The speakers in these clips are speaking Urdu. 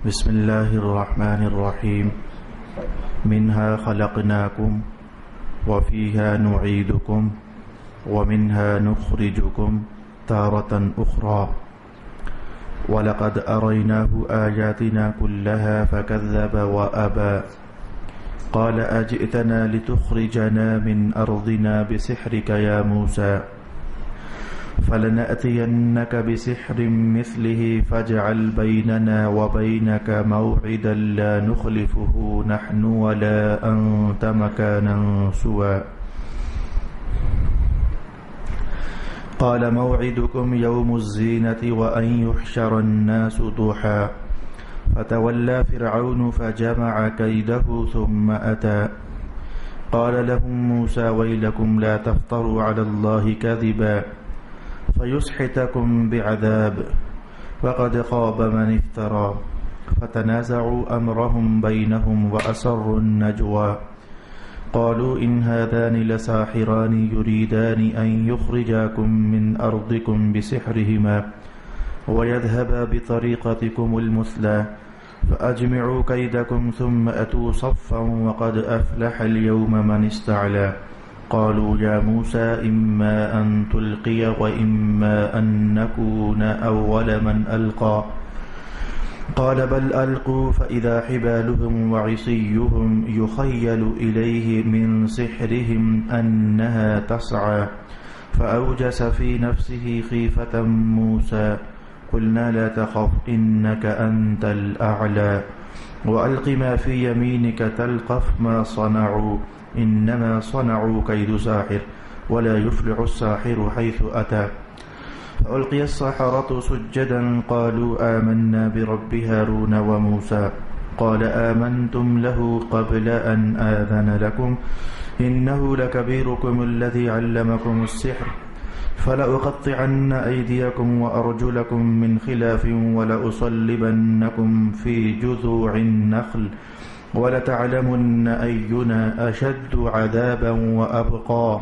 بسم الله الرحمن الرحيم منها خلقناكم وفيها نعيدكم ومنها نخرجكم تارة أخرى ولقد أريناه آياتنا كلها فكذب وأبى قال أجئتنا لتخرجنا من أرضنا بسحرك يا موسى فلنأتينك بسحر مثله فاجعل بيننا وبينك موعدا لا نخلفه نحن ولا أنت مكانا سوى قال موعدكم يوم الزينة وأن يحشر الناس ضحى فتولى فرعون فجمع كيده ثم أتى قال لهم موسى ويلكم لا تفتروا على الله كذبا فيسحتكم بعذاب وقد خاب من افترى فتنازعوا أمرهم بينهم وأسروا النجوى قالوا إن هذان لساحران يريدان أن يخرجاكم من أرضكم بسحرهما ويذهبا بطريقتكم المثلى فأجمعوا كيدكم ثم أتوا صفا وقد أفلح اليوم من استعلى قالوا يا موسى إما أن تلقي وإما أن نكون أول من ألقى قال بل ألقوا فإذا حبالهم وعصيهم يخيل إليه من سحرهم أنها تسعى فأوجس في نفسه خيفة موسى قلنا لا تخف إنك أنت الأعلى وألق ما في يمينك تلقف ما صنعوا إنما صنعوا كيد ساحر ولا يفلح الساحر حيث أتى فألقي السحرة سجدا قالوا آمنا برب هارون وموسى قال آمنتم له قبل أن آذن لكم إنه لكبيركم الذي علمكم السحر فلأقطعن أيديكم وأرجلكم من خلاف ولأصلبنكم في جذوع النخل ولتعلمن أينا أشد عذابا وأبقى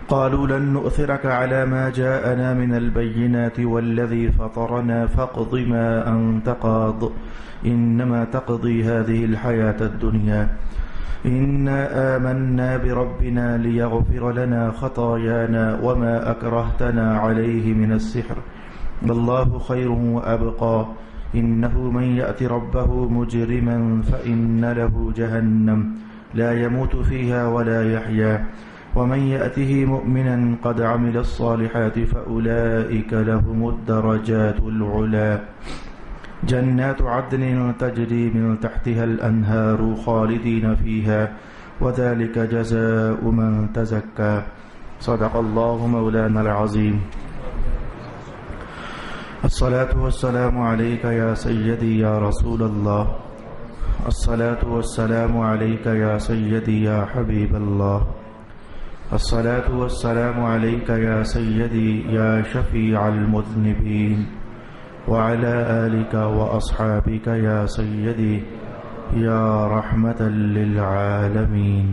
قالوا لن نؤثرك على ما جاءنا من البينات والذي فطرنا فاقض ما أنت قاض إنما تقضي هذه الحياة الدنيا إنا آمنا بربنا ليغفر لنا خطايانا وما أكرهتنا عليه من السحر والله خير وأبقى إنه من يأت ربه مجرما فإن له جهنم لا يموت فيها ولا يحيا ومن يأته مؤمنا قد عمل الصالحات فأولئك لهم الدرجات العلا جنات عدن تجري من تحتها الأنهار خالدين فيها وذلك جزاء من تزكى صدق الله مولانا العظيم الصلاة والسلام عليك يا سيدي يا رسول الله الصلاة والسلام عليك يا سيدي يا حبيب الله الصلاة والسلام عليك يا سيدي يا شفيع المذنبين وعلى آلك وأصحابك يا سيدي يا رحمة للعالمين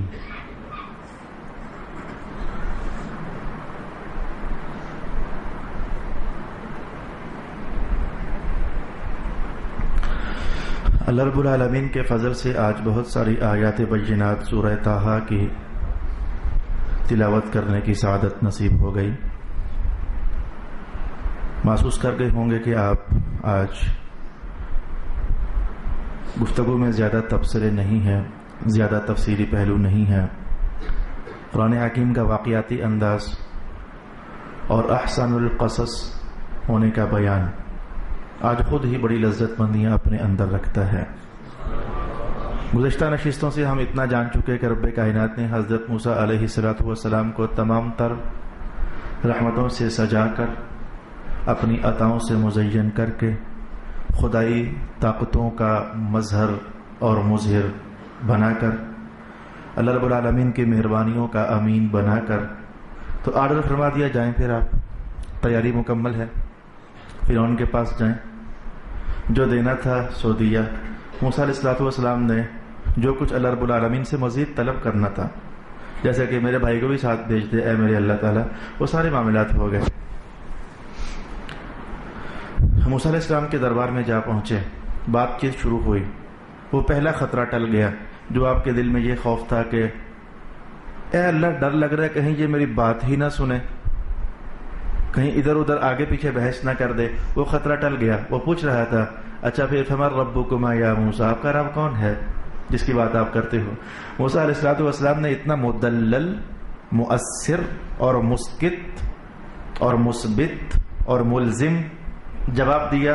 اللہ رب العالمین کے فضل سے آج بہت ساری آیات بینات سورہ طٰہٰ کی تلاوت کرنے کی سعادت نصیب ہو گئی۔ محسوس کر گئے ہوں گے کہ آپ آج گفتگو میں زیادہ تبصرے نہیں ہیں، زیادہ تفصیلی پہلو نہیں ہیں۔ قرآن حکیم کا واقعاتی انداز اور احسن القصص ہونے کا بیان آج خود ہی بڑی لذت مندیاں اپنے اندر رکھتا ہے۔ گزشتہ نشستوں سے ہم اتنا جان چکے کہ رب کائنات نے حضرت موسیٰ علیہ السلام کو تمام تر رحمتوں سے سجا کر، اپنی عطاؤں سے مزین کر کے، خدائی طاقتوں کا مظہر اور مظہر بنا کر، اللہ رب العالمین کی مہربانیوں کا امین بنا کر تو آرڈر فرما دیا جائیں، پھر آپ تیاری مکمل ہے، فرعون کے پاس جائیں، جو دینا تھا سو دیا۔ موسیٰ علیہ السلام نے جو کچھ اللہ رب العالمین سے مزید طلب کرنا تھا، جیسے کہ میرے بھائی کو بھی ساتھ بھیج دے اے میرے اللہ تعالیٰ، وہ سارے معاملات ہو گئے۔ موسیٰ علیہ السلام کے دربار میں جا پہنچے، بات چیت شروع ہوئی، وہ پہلا خطرہ ٹل گیا جو آپ کے دل میں یہ خوف تھا کہ اے اللہ ڈر لگ رہا ہے کہیں یہ میری بات ہی نہ سنے، کہیں ادھر ادھر آگے پیچھے بحث نہ کر دے، وہ خطرہ ٹل گیا۔ وہ پوچھ رہا تھا اچھا پھر فمن ربکما یا موسیٰ، آپ کا رب کون ہے جس کی بات آپ کرتے ہو؟ موسیٰ علیہ السلام نے اتنا مدلل، مؤثر اور مسکت اور مثبت اور ملزم جواب دیا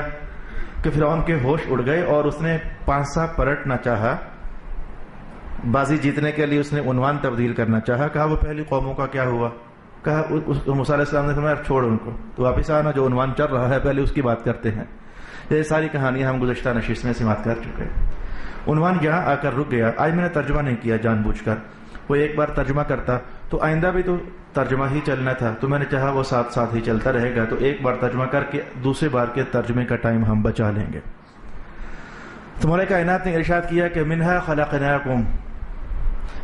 کہ فرعون کے ہوش اڑ گئے اور اس نے پانسا پلٹنا چاہا، بازی جیتنے کے لیے اس نے عنوان تبدیل کرنا چاہا۔ کہا وہ پہلی قوموں کا کیا ہوا؟ کہا موسیٰ علیہ السلام نے فرمایا چھوڑ ان کو، تو واپس آنا، جو عنوان چل رہا ہے پہلے اس کی بات کرتے ہیں۔ یہ ساری کہانیاں ہم گزشتہ نشست میں سماعت کر چکے۔ عنوان یہاں آ کر رک گیا۔ آج میں نے ترجمہ نہیں کیا جان بوجھ کر، وہ ایک بار ترجمہ کرتا تو آئندہ بھی تو ترجمہ ہی چلنا تھا، تو میں نے چاہا وہ ساتھ ساتھ ہی چلتا رہے گا، تو ایک بار ترجمہ کر کے دوسرے بار کے ترجمے کا ٹائم ہم بچا لیں گے۔ تو مولا کائنات نے ارشاد کیا کہ منہا خلقناکم،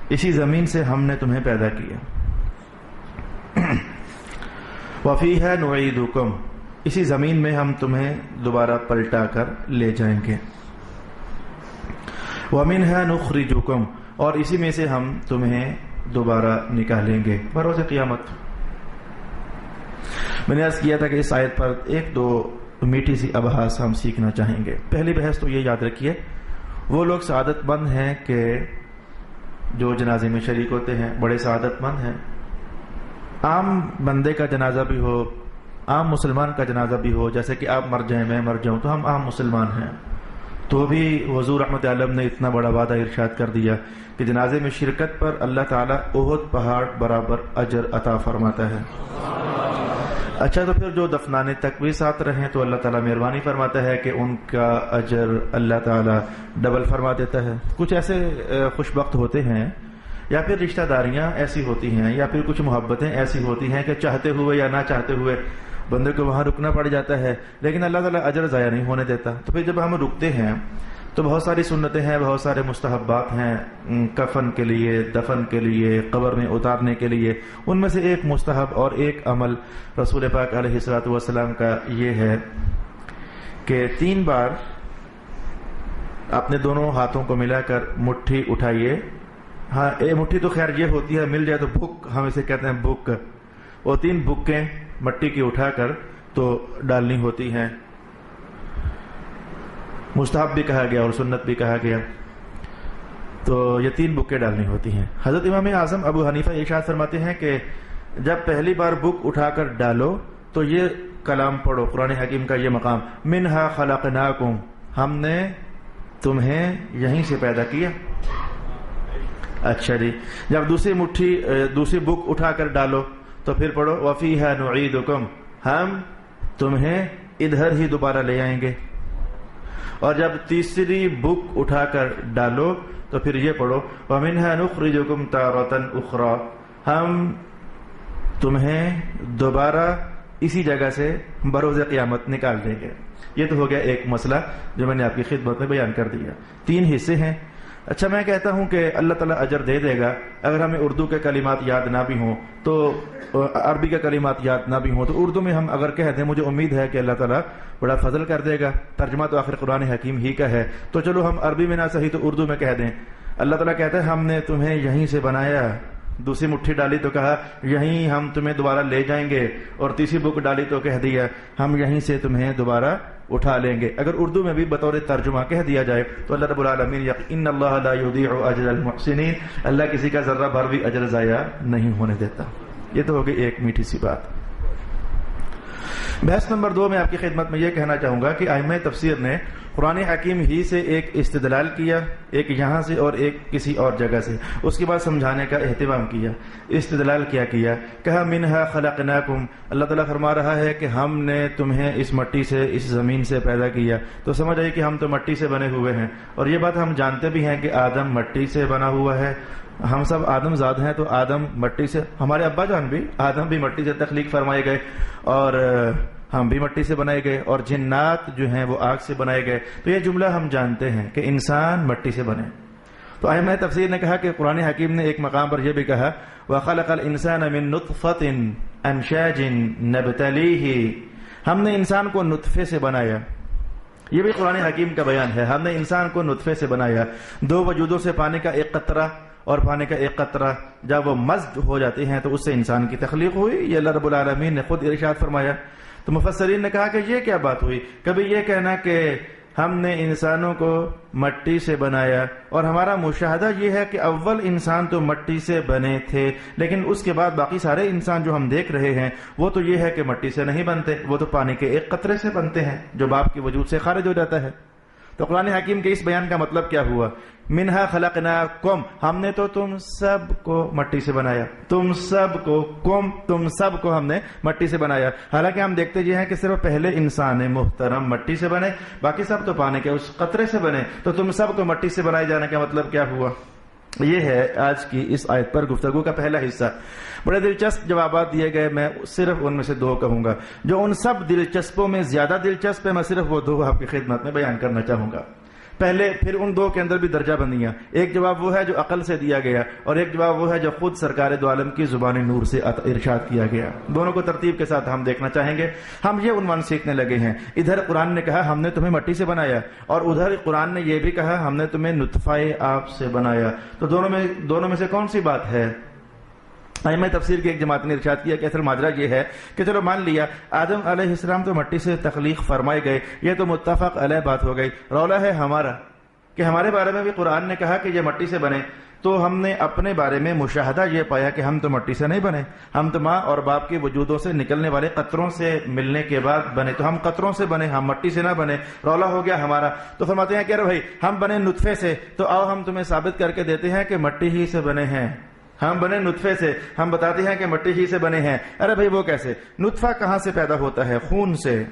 اسی زمین سے ہم نے تمہیں پیدا کیا، وفیہا نعیدکم، اسی زمین میں ہم تمہیں دوبارہ پلٹا کر لے جائیں گے، ومنہا نخرجکم، اور اسی میں سے ہم تمہیں دوبارہ نکالیں گے بروز قیامت۔ میں نے عرض کیا تھا کہ اس آیت پر ایک دو میٹھی سی ابحاث ہم سیکھنا چاہیں گے۔ پہلی بحث تو یہ یاد رکھیے، وہ لوگ سعادت مند ہیں کہ جو جنازے میں شریک ہوتے ہیں، بڑے سعادت مند ہیں۔ عام بندے کا جنازہ بھی ہو، عام مسلمان کا جنازہ بھی ہو، جیسے کہ آپ مر جائیں میں مر جاؤں تو ہم عام مسلمان ہیں، تو بھی حضور رحمت عالم نے اتنا بڑا وعدہ ارشاد کر دیا کہ جنازے میں شرکت پر اللہ تعالیٰ احد پہاڑ برابر اجر عطا فرماتا ہے۔ اچھا تو پھر جو دفنانے تک بھی ساتھ رہیں تو اللہ تعالیٰ مہربانی فرماتا ہے کہ ان کا اجر اللہ تعالیٰ ڈبل فرما دیتا ہے۔ کچھ ایسے خوش بخت ہوتے ہیں، یا پھر رشتہ داریاں ایسی ہوتی ہیں، یا پھر کچھ محبتیں ایسی ہوتی ہیں کہ چاہتے ہوئے یا نہ چاہتے ہوئے بندے کو وہاں رکنا پڑ جاتا ہے، لیکن اللہ تعالیٰ اجر ضائع نہیں ہونے دیتا۔ تو پھر جب ہم رکتے ہیں تو بہت ساری سنتیں ہیں، بہت سارے مستحبات ہیں کفن کے لیے، دفن کے لیے، قبر میں اتارنے کے لیے۔ ان میں سے ایک مستحب اور ایک عمل رسول پاک علیہ الصلوۃ والسلام کا یہ ہے کہ 3 بار اپنے دونوں ہاتھوں کو ملا کر مٹھی اٹھائیے۔ ہاں مٹھی تو خیر یہ ہوتی ہے، مل جائے تو بک، ہم اسے کہتے ہیں بک، وہ 3 بکیں مٹی کی اٹھا کر تو ڈالنی ہوتی ہیں۔ مستحب بھی کہا گیا اور سنت بھی کہا گیا، تو یہ 3 بکیں ڈالنی ہوتی ہیں۔ حضرت امام اعظم ابو حنیفہ ارشاد فرماتے ہیں کہ جب پہلی بار بک اٹھا کر ڈالو تو یہ کلام پڑھو، قرآن حکیم کا یہ مقام، منہا خلقناکم، ہم نے تمہیں یہیں سے پیدا کیا۔ اچھا جی، جب دوسری بک اٹھا کر ڈالو تو پھر پڑھو وفیہا نعیدکم، ہم تمہیں ادھر ہی دوبارہ لے آئیں گے۔ اور جب تیسری بک اٹھا کر ڈالو تو پھر یہ پڑھو ومنہا نخرجکم تارۃ اخری، ہم تمہیں دوبارہ اسی جگہ سے بروز قیامت نکال دیں گے۔ یہ تو ہو گیا ایک مسئلہ جو میں نے آپ کی خدمت میں بیان کر دیا۔ 3 حصے ہیں۔ اچھا میں کہتا ہوں کہ اللہ تعالیٰ اجر دے دے گا اگر ہمیں اردو کے کلمات یاد نہ بھی ہوں تو عربی کے کلمات یاد نہ بھی ہوں تو اردو میں ہم اگر کہہ دیں، مجھے امید ہے کہ اللہ تعالیٰ بڑا فضل کر دے گا۔ ترجمہ تو آخر قرآن حکیم ہی کا ہے، تو چلو ہم عربی میں نہ صحیح تو اردو میں کہہ دیں۔ اللہ تعالیٰ کہتا ہے ہم نے تمہیں یہیں سے بنایا، دوسری مٹھی ڈالی تو کہا یہیں ہم تمہیں دوبارہ لے جائیں گے، اور تیسری بک ڈالی تو کہہ دیا ہم یہیں سے تمہیں دوبارہ اٹھا لیں گے۔ اگر اردو میں بھی بطور ترجمہ کہہ دیا جائے تو اللہ رب العالمین ان اللہ لا یضیع اجر المحسنین، اللہ کسی کا ذرہ بھر بھی اجر ضائع نہیں ہونے دیتا۔ یہ تو ہوگی ایک میٹھی سی بات۔ بحث نمبر 2 میں آپ کی خدمت میں یہ کہنا چاہوں گا کہ ائمہ تفسیر نے قرآن حکیم ہی سے ایک استدلال کیا، ایک یہاں سے اور ایک کسی اور جگہ سے، اس کے بعد سمجھانے کا اہتمام کیا۔ استدلال کیا کہا منہا خلقناکم، اللہ تعالیٰ فرما رہا ہے کہ ہم نے تمہیں اس مٹی سے، اس زمین سے پیدا کیا، تو سمجھ آئی کہ ہم تو مٹی سے بنے ہوئے ہیں، اور یہ بات ہم جانتے بھی ہیں کہ آدم مٹی سے بنا ہوا ہے، ہم سب آدم زاد ہیں، تو آدم مٹی سے، ہمارے ابا جان بھی آدم بھی مٹی سے تخلیق فرمائے گئے، اور ہم بھی مٹی سے بنائے گئے، اور جنات جو ہیں وہ آگ سے بنائے گئے۔ تو یہ جملہ ہم جانتے ہیں کہ انسان مٹی سے بنے۔ تو ائمہ تفسیر نے کہا کہ قرآن حکیم نے ایک مقام پر یہ بھی کہا وَخَلَقَ الْإِنسَانَ مِن نُطْفَةٍ أَمْشَاجٍ نَبْتَلِيهِ، ہم نے انسان کو نطفے سے بنایا، یہ بھی قرآن حکیم کا بیان ہے. ہم نے انسان کو نطفے سے بنایا، دو وجودوں سے پانی کا ایک قطرہ اور پانی کا ایک قطرہ جب وہ مزج ہو جاتے ہیں تو اس سے انسان کی تخلیق ہوئی. یہ اللہ رب العالمین نے خود ارشاد فرمایا. تو مفسرین نے کہا کہ یہ کیا بات ہوئی؟ کبھی یہ کہنا کہ ہم نے انسانوں کو مٹی سے بنایا، اور ہمارا مشاہدہ یہ ہے کہ اول انسان تو مٹی سے بنے تھے، لیکن اس کے بعد باقی سارے انسان جو ہم دیکھ رہے ہیں وہ تو یہ ہے کہ مٹی سے نہیں بنتے، وہ تو پانی کے ایک قطرے سے بنتے ہیں جو باپ کے وجود سے خارج ہو جاتا ہے. تو قرآن حکیم کے اس بیان کا مطلب کیا ہوا؟ منہا خلقناکم، ہم نے تو تم سب کو مٹی سے بنایا، تم سب کو ہم نے مٹی سے بنایا. حالانکہ ہم دیکھتے یہ ہیں کہ صرف پہلے انسان محترم مٹی سے بنے، باقی سب تو پانی کے اس قطرے سے بنے. تو تم سب کو مٹی سے بنائے جانے کا مطلب کیا ہوا؟ یہ ہے آج کی اس آیت پر گفتگو کا پہلا حصہ. بڑے دلچسپ جوابات دیے گئے، میں صرف ان میں سے دو کہوں گا. جو ان سب دلچسپوں میں زیادہ دلچسپ ہے، میں صرف وہ دو آپ کی خدمت میں بیان کرنا چاہوں گا. پہلے پھر ان دو کے اندر بھی درجہ بندیاں. ایک جواب وہ ہے جو عقل سے دیا گیا، اور ایک جواب وہ ہے جو خود سرکار دو عالم کی زبان نور سے ارشاد کیا گیا. دونوں کو ترتیب کے ساتھ ہم دیکھنا چاہیں گے. ہم یہ عنوان سیکھنے لگے ہیں، ادھر قرآن نے کہا ہم نے تمہیں مٹی سے بنایا، اور ادھر قرآن نے یہ بھی کہا ہم نے تمہیں نطفہ آپ سے بنایا. تو دونوں میں سے کون سی بات ہے؟ ائمہ تفسیر کی ایک جماعت نے ارشاد کیا کہ اصل ماجرا یہ ہے کہ چلو مان لیا آدم علیہ السلام تو مٹی سے تخلیق فرمائے گئے، یہ تو متفق علیہ بات ہو گئی. رولا ہے ہمارا کہ ہمارے بارے میں بھی قرآن نے کہا کہ یہ مٹی سے بنے، تو ہم نے اپنے بارے میں مشاہدہ یہ پایا کہ ہم تو مٹی سے نہیں بنے، ہم تو ماں اور باپ کے وجودوں سے نکلنے والے قطروں سے ملنے کے بعد بنے. تو ہم قطروں سے بنے، ہم مٹی سے نہ بنے. رولا ہو گیا ہمارا. تو فرماتے ہیں کہ ارے بھائی ہم بنے نطفے سے، تو آؤ ہم تمہیں ثابت کر کے دیتے ہیں کہ مٹی ہی سے بنے ہیں. ہم بنے نطفے سے، ہم بتاتے ہیں کہ مٹی ہی سے بنے ہیں. ارے بھائی وہ کیسے؟ نطفہ کہاں سے پیدا ہوتا ہے؟ خون سے.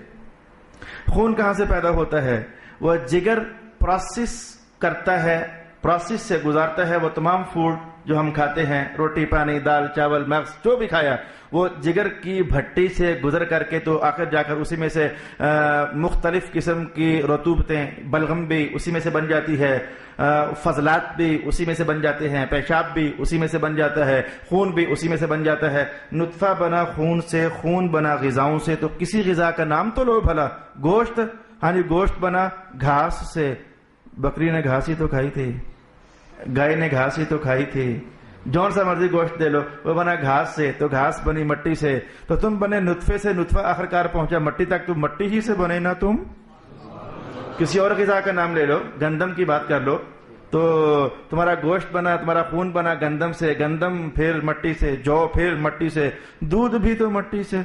خون کہاں سے پیدا ہوتا ہے؟ وہ جگر پروسیس کرتا ہے، پروسیس سے گزارتا ہے وہ تمام فوڈ جو ہم کھاتے ہیں، روٹی پانی دال چاول مغز جو بھی کھایا، وہ جگر کی بھٹی سے گزر کر کے تو آخر جا کر اسی میں سے مختلف قسم کی رطوبتیں، بلغم بھی اسی میں سے بن جاتی ہے، فضلات بھی اسی میں سے بن جاتے ہیں، پیشاب بھی اسی میں سے بن جاتا ہے، خون بھی اسی میں سے بن جاتا ہے. نطفہ بنا خون سے، خون بنا غذاؤں سے. تو کسی غذا کا نام تو لو بھلا. گوشت، ہاں جی گوشت بنا گھاس سے. بکری نے گھاس ہی تو کھائی تھی، گائے نے گھاس ہی تو کھائی تھی، جون سا مرضی گوشت دے لو وہ بنا گھاس سے. تو گھاس بنی مٹی سے. تو تم بنے نطفے سے، نطفہ آخرکار پہنچا مٹی تک. تو مٹی ہی سے بنے نا تم. کسی اور غذا کا نام لے لو، گندم کی بات کر لو، تو تمہارا گوشت بنا، تمہارا خون بنا گندم سے، گندم پھر مٹی سے، جو پھر مٹی سے، دودھ بھی تو مٹی سے.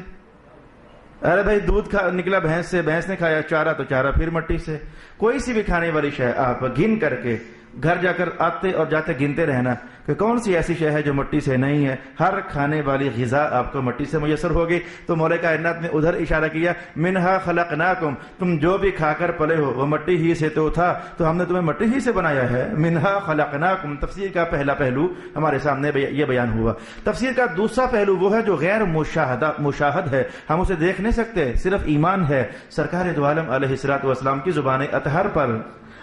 ارے بھائی دودھ نکلا بھینس سے، بھینس نے کھایا چارہ تو چارہ پھر مٹی سے. کوئی سی بھی کھانے والی شے آپ گن کر کے گھر جا کر آتے اور جاتے گنتے رہنا کہ کون سی ایسی شے ہے جو مٹی سے نہیں ہے. ہر کھانے والی غذا آپ کو مٹی سے میسر ہوگی. تو مولا کائنات نے ادھر اشارہ کیا منہا خلقناکم، تم جو بھی کھا کر پلے ہو وہ مٹی ہی سے تو تھا، تو ہم نے تمہیں مٹی ہی سے بنایا ہے. منہا خلقناکم تفسیر کا پہلا پہلو ہمارے سامنے یہ بیان ہوا. تفسیر کا دوسرا پہلو وہ ہے جو غیر مشاہد ہے، ہم اسے دیکھ نہیں سکتے، صرف ایمان ہے. سرکار دو عالم علیہ الصلوۃ والسلام کی زبان اطہر پر،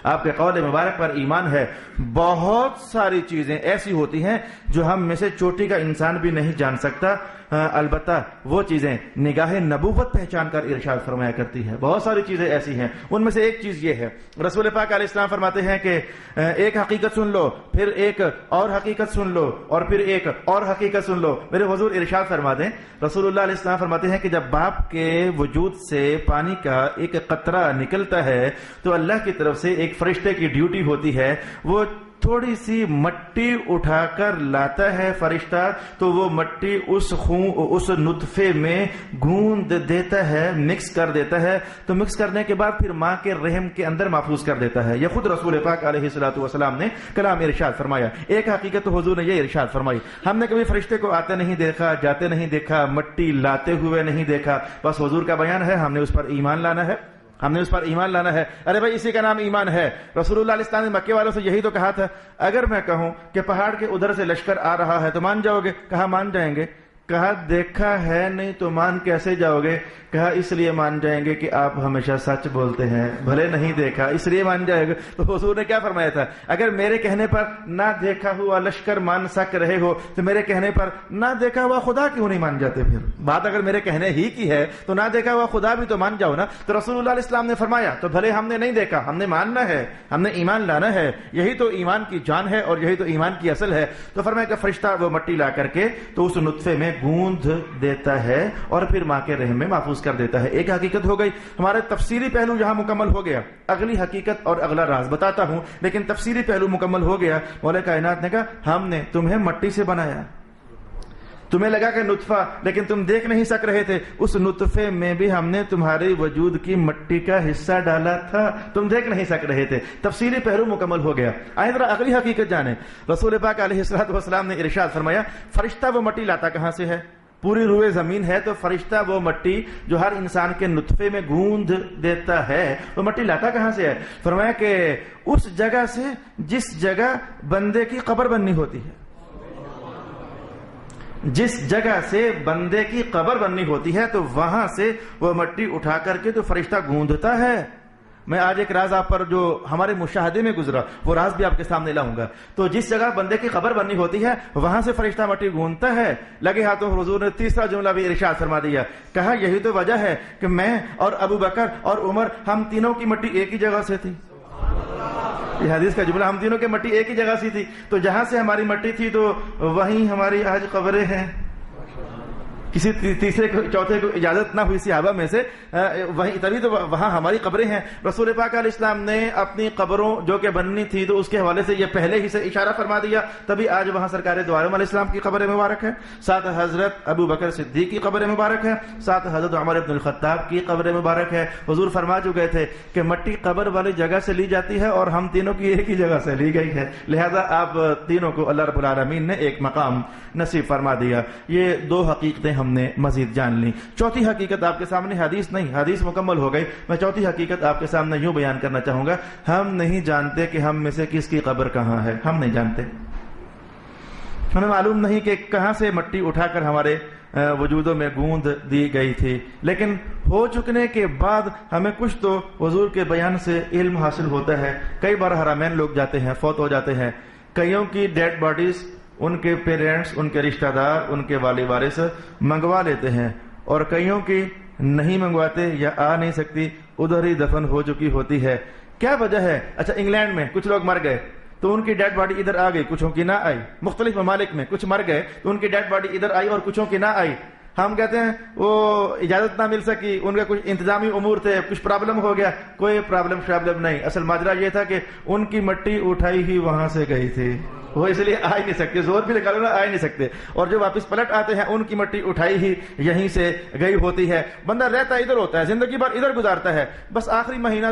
آپ کے قول مبارک پر ایمان ہے. بہت ساری چیزیں ایسی ہوتی ہیں جو ہم میں سے چوٹی کا انسان بھی نہیں جان سکتا، البتہ وہ چیزیں نگاہ نبوت پہچان کر ارشاد فرمایا کرتی ہے. بہت ساری چیزیں ایسی ہیں، ان میں سے ایک چیز یہ ہے، رسول پاک علیہ السلام فرماتے ہیں کہ ایک حقیقت سن لو، پھر ایک اور حقیقت سن لو، اور پھر ایک اور حقیقت سن لو. میرے حضور ارشاد فرما دیں، رسول اللہ علیہ السلام فرماتے ہیں کہ جب باپ کے وجود سے پانی کا ایک قطرہ نکلتا ہے تو اللہ کی طرف سے ایک فرشتے کی ڈیوٹی ہوتی ہے، وہ تھوڑی سی مٹی اٹھا کر لاتا ہے فرشتہ، تو وہ مٹی اس نطفے میں گوندھ دیتا ہے، مکس کر دیتا ہے. تو مکس کرنے کے بعد پھر ماں کے رحم کے اندر محفوظ کر دیتا ہے. یہ خود رسول پاک علیہ الصلوۃ والسلام نے کلام ارشاد فرمایا. ایک حقیقت تو حضور نے یہ ارشاد فرمائی، ہم نے کبھی فرشتے کو آتے نہیں دیکھا، جاتے نہیں دیکھا، مٹی لاتے ہوئے نہیں دیکھا، بس حضور کا بیان ہے، ہم نے اس پر ایمان لانا ہے، ہم نے اس پر ایمان لانا ہے. ارے بھائی اسی کا نام ایمان ہے. رسول اللہ علیہ السلام نے مکے والوں سے یہی تو کہا تھا، اگر میں کہوں کہ پہاڑ کے ادھر سے لشکر آ رہا ہے تو مان جاؤ گے؟ کہا مان جائیں گے. کہا دیکھا ہے نہیں تو مان کیسے جاؤ گے؟ کہا اس لیے مان جائیں گے کہ آپ ہمیشہ سچ بولتے ہیں، بھلے نہیں دیکھا اس لیے مان جائے گا۔ تو حضور نے کیا فرمایا تھا؟ اگر میرے کہنے پر نہ دیکھا ہوا لشکر مان سک رہے ہو تو میرے کہنے پر نہ دیکھا ہوا خدا کیوں نہیں مان جاتے؟ پھر بات اگر میرے کہنے ہی کی ہے تو نہ دیکھا ہوا خدا بھی تو مان جاؤ نا۔ تو رسول اللہ علیہ السلام نے فرمایا تو بھلے ہم نے نہیں دیکھا، ہم نے ماننا ہے، ہم نے ایمان لانا ہے، یہی تو ایمان کی جان ہے اور یہی تو ایمان کی اصل ہے۔ تو فرمایا کہ فرشتہ وہ مٹی لا کر کے تو اس نطفے میں گوندھ دیتا ہے اور پھر ماں کے رحم میں محفوظ کر دیتا ہے۔ ایک حقیقت ہو گئی، ہمارے تفسیری پہلو جہاں مکمل ہو گیا، اگلی حقیقت اور اگلا راز بتاتا ہوں، لیکن تفسیری پہلو مکمل ہو گیا۔ مولا کائنات نے کہا ہم نے تمہیں مٹی سے بنایا، تمہیں لگا کہ نطفہ، لیکن تم دیکھ نہیں سک رہے تھے، اس نطفے میں بھی ہم نے تمہارے وجود کی مٹی کا حصہ ڈالا تھا، تم دیکھ نہیں سک رہے تھے۔ تفسیری پہلو مکمل ہو گیا۔ آئے ذرا اگلی حقیقت جانیں۔ رسول پاک علیہ الصلوۃ والسلام نے ارشاد فرمایا فرشتہ وہ مٹی لاتا کہاں سے ہے؟ پوری روئے زمین ہے تو فرشتہ وہ مٹی جو ہر انسان کے نطفے میں گوندھ دیتا ہے وہ مٹی لاتا کہاں سے ہے؟ فرمایا کہ اس جگہ سے جس جگہ بندے کی قبر بننی ہوتی ہے، جس جگہ سے بندے کی قبر بننی ہوتی ہے تو وہاں سے وہ مٹی اٹھا کر کے تو فرشتہ گوندھتا ہے۔ میں آج ایک راز آپ پر جو ہمارے مشاہدے میں گزرا وہ راز بھی آپ کے سامنے لاؤں گا۔ تو جس جگہ بندے کی قبر بننی ہوتی ہے وہاں سے فرشتہ مٹی گوندھتا ہے۔ لگے ہاتھوں حضور نے تیسرا جملہ بھی ارشاد فرما دیا، کہا یہی تو وجہ ہے کہ میں اور ابو بکر اور عمر ہم تینوں کی مٹی ایک ہی جگہ سے تھی۔ یہ حدیث کا جملہ، ہم تینوں کی مٹی ایک ہی جگہ سے تھی، تو جہاں سے ہماری مٹی تھی تو وہیں ہماری آج قبریں ہیں۔ کسی تیسرے کو چوتھے کو اجازت نہ ہوئی صحابہ میں سے، وہیں تبھی تو وہاں ہماری قبریں ہیں۔ رسول پاک علیہ السلام نے اپنی قبروں جو کہ بننی تھی تو اس کے حوالے سے یہ پہلے ہی سے اشارہ فرما دیا، تبھی آج وہاں سرکار دو عالم علیہ السلام کی قبر مبارک ہے، ساتھ حضرت ابو بکر صدیق کی قبر مبارک ہے، ساتھ حضرت عمر بن الخطاب کی قبر مبارک ہے۔ حضور فرما چکے تھے کہ مٹی قبر والی جگہ سے لی جاتی ہے اور ہم تینوں کی ایک ہی جگہ سے لی گئی ہے، لہذا آپ تینوں کو اللہ رب العالمین نے ایک مقام نصیب فرما دیا۔ یہ دو حقیقتیں ہم نے مزید جان لی۔ چوتھی حقیقت آپ کے سامنے، حدیث نہیں، حدیث مکمل ہو گئی، میں چوتھی حقیقت آپ کے سامنے یوں بیان کرنا چاہوں گا۔ ہم نہیں جانتے کہ ہم میں سے کس کی قبر کہاں ہے، ہم نہیں جانتے، ہمیں معلوم نہیں کہ کہاں سے مٹی اٹھا کر ہمارے وجودوں میں گوند دی گئی تھی، لیکن ہو چکنے کے بعد ہمیں کچھ تو حضور کے بیان سے علم حاصل ہوتا ہے۔ کئی بار حرمین لوگ جاتے ہیں، فوت ہو جاتے ہیں، کئیوں کی ڈیڈ باڈیز ان کے پیرنٹس، ان کے رشتہ دار، ان کے والی وارث منگوا لیتے ہیں، اور کئیوں کی نہیں منگواتے یا آ نہیں سکتی، ادھر ہی دفن ہو چکی ہوتی ہے۔ کیا وجہ ہے؟ اچھا، انگلینڈ میں کچھ لوگ مر گئے تو ان کی ڈیڈ باڈی ادھر آ گئی، کچھوں کی نہ آئی۔ مختلف ممالک میں کچھ مر گئے تو ان کی ڈیڈ باڈی ادھر آئی اور کچھوں کی نہ آئی۔ ہم کہتے ہیں وہ اجازت نہ مل سکی، ان کا کچھ انتظامی امور تھے، کچھ پرابلم ہو گیا۔ کوئی پرابلم نہیں، اصل ماجرا یہ تھا کہ ان کی مٹی اٹھائی ہی وہاں سے گئی تھی، وہ اس لیے آ ہی نہیں سکتے، زور بھی لگا لو نا، آ ہی نہیں سکتے، اور جو واپس پلٹ آتے ہیں ان کی مٹی اٹھائی ہی یہیں سے گئی ہوتی ہے۔ بندہ رہتا ادھر ہوتا ہے، زندگی بھر ادھر گزارتا ہے، بس آخری مہینہ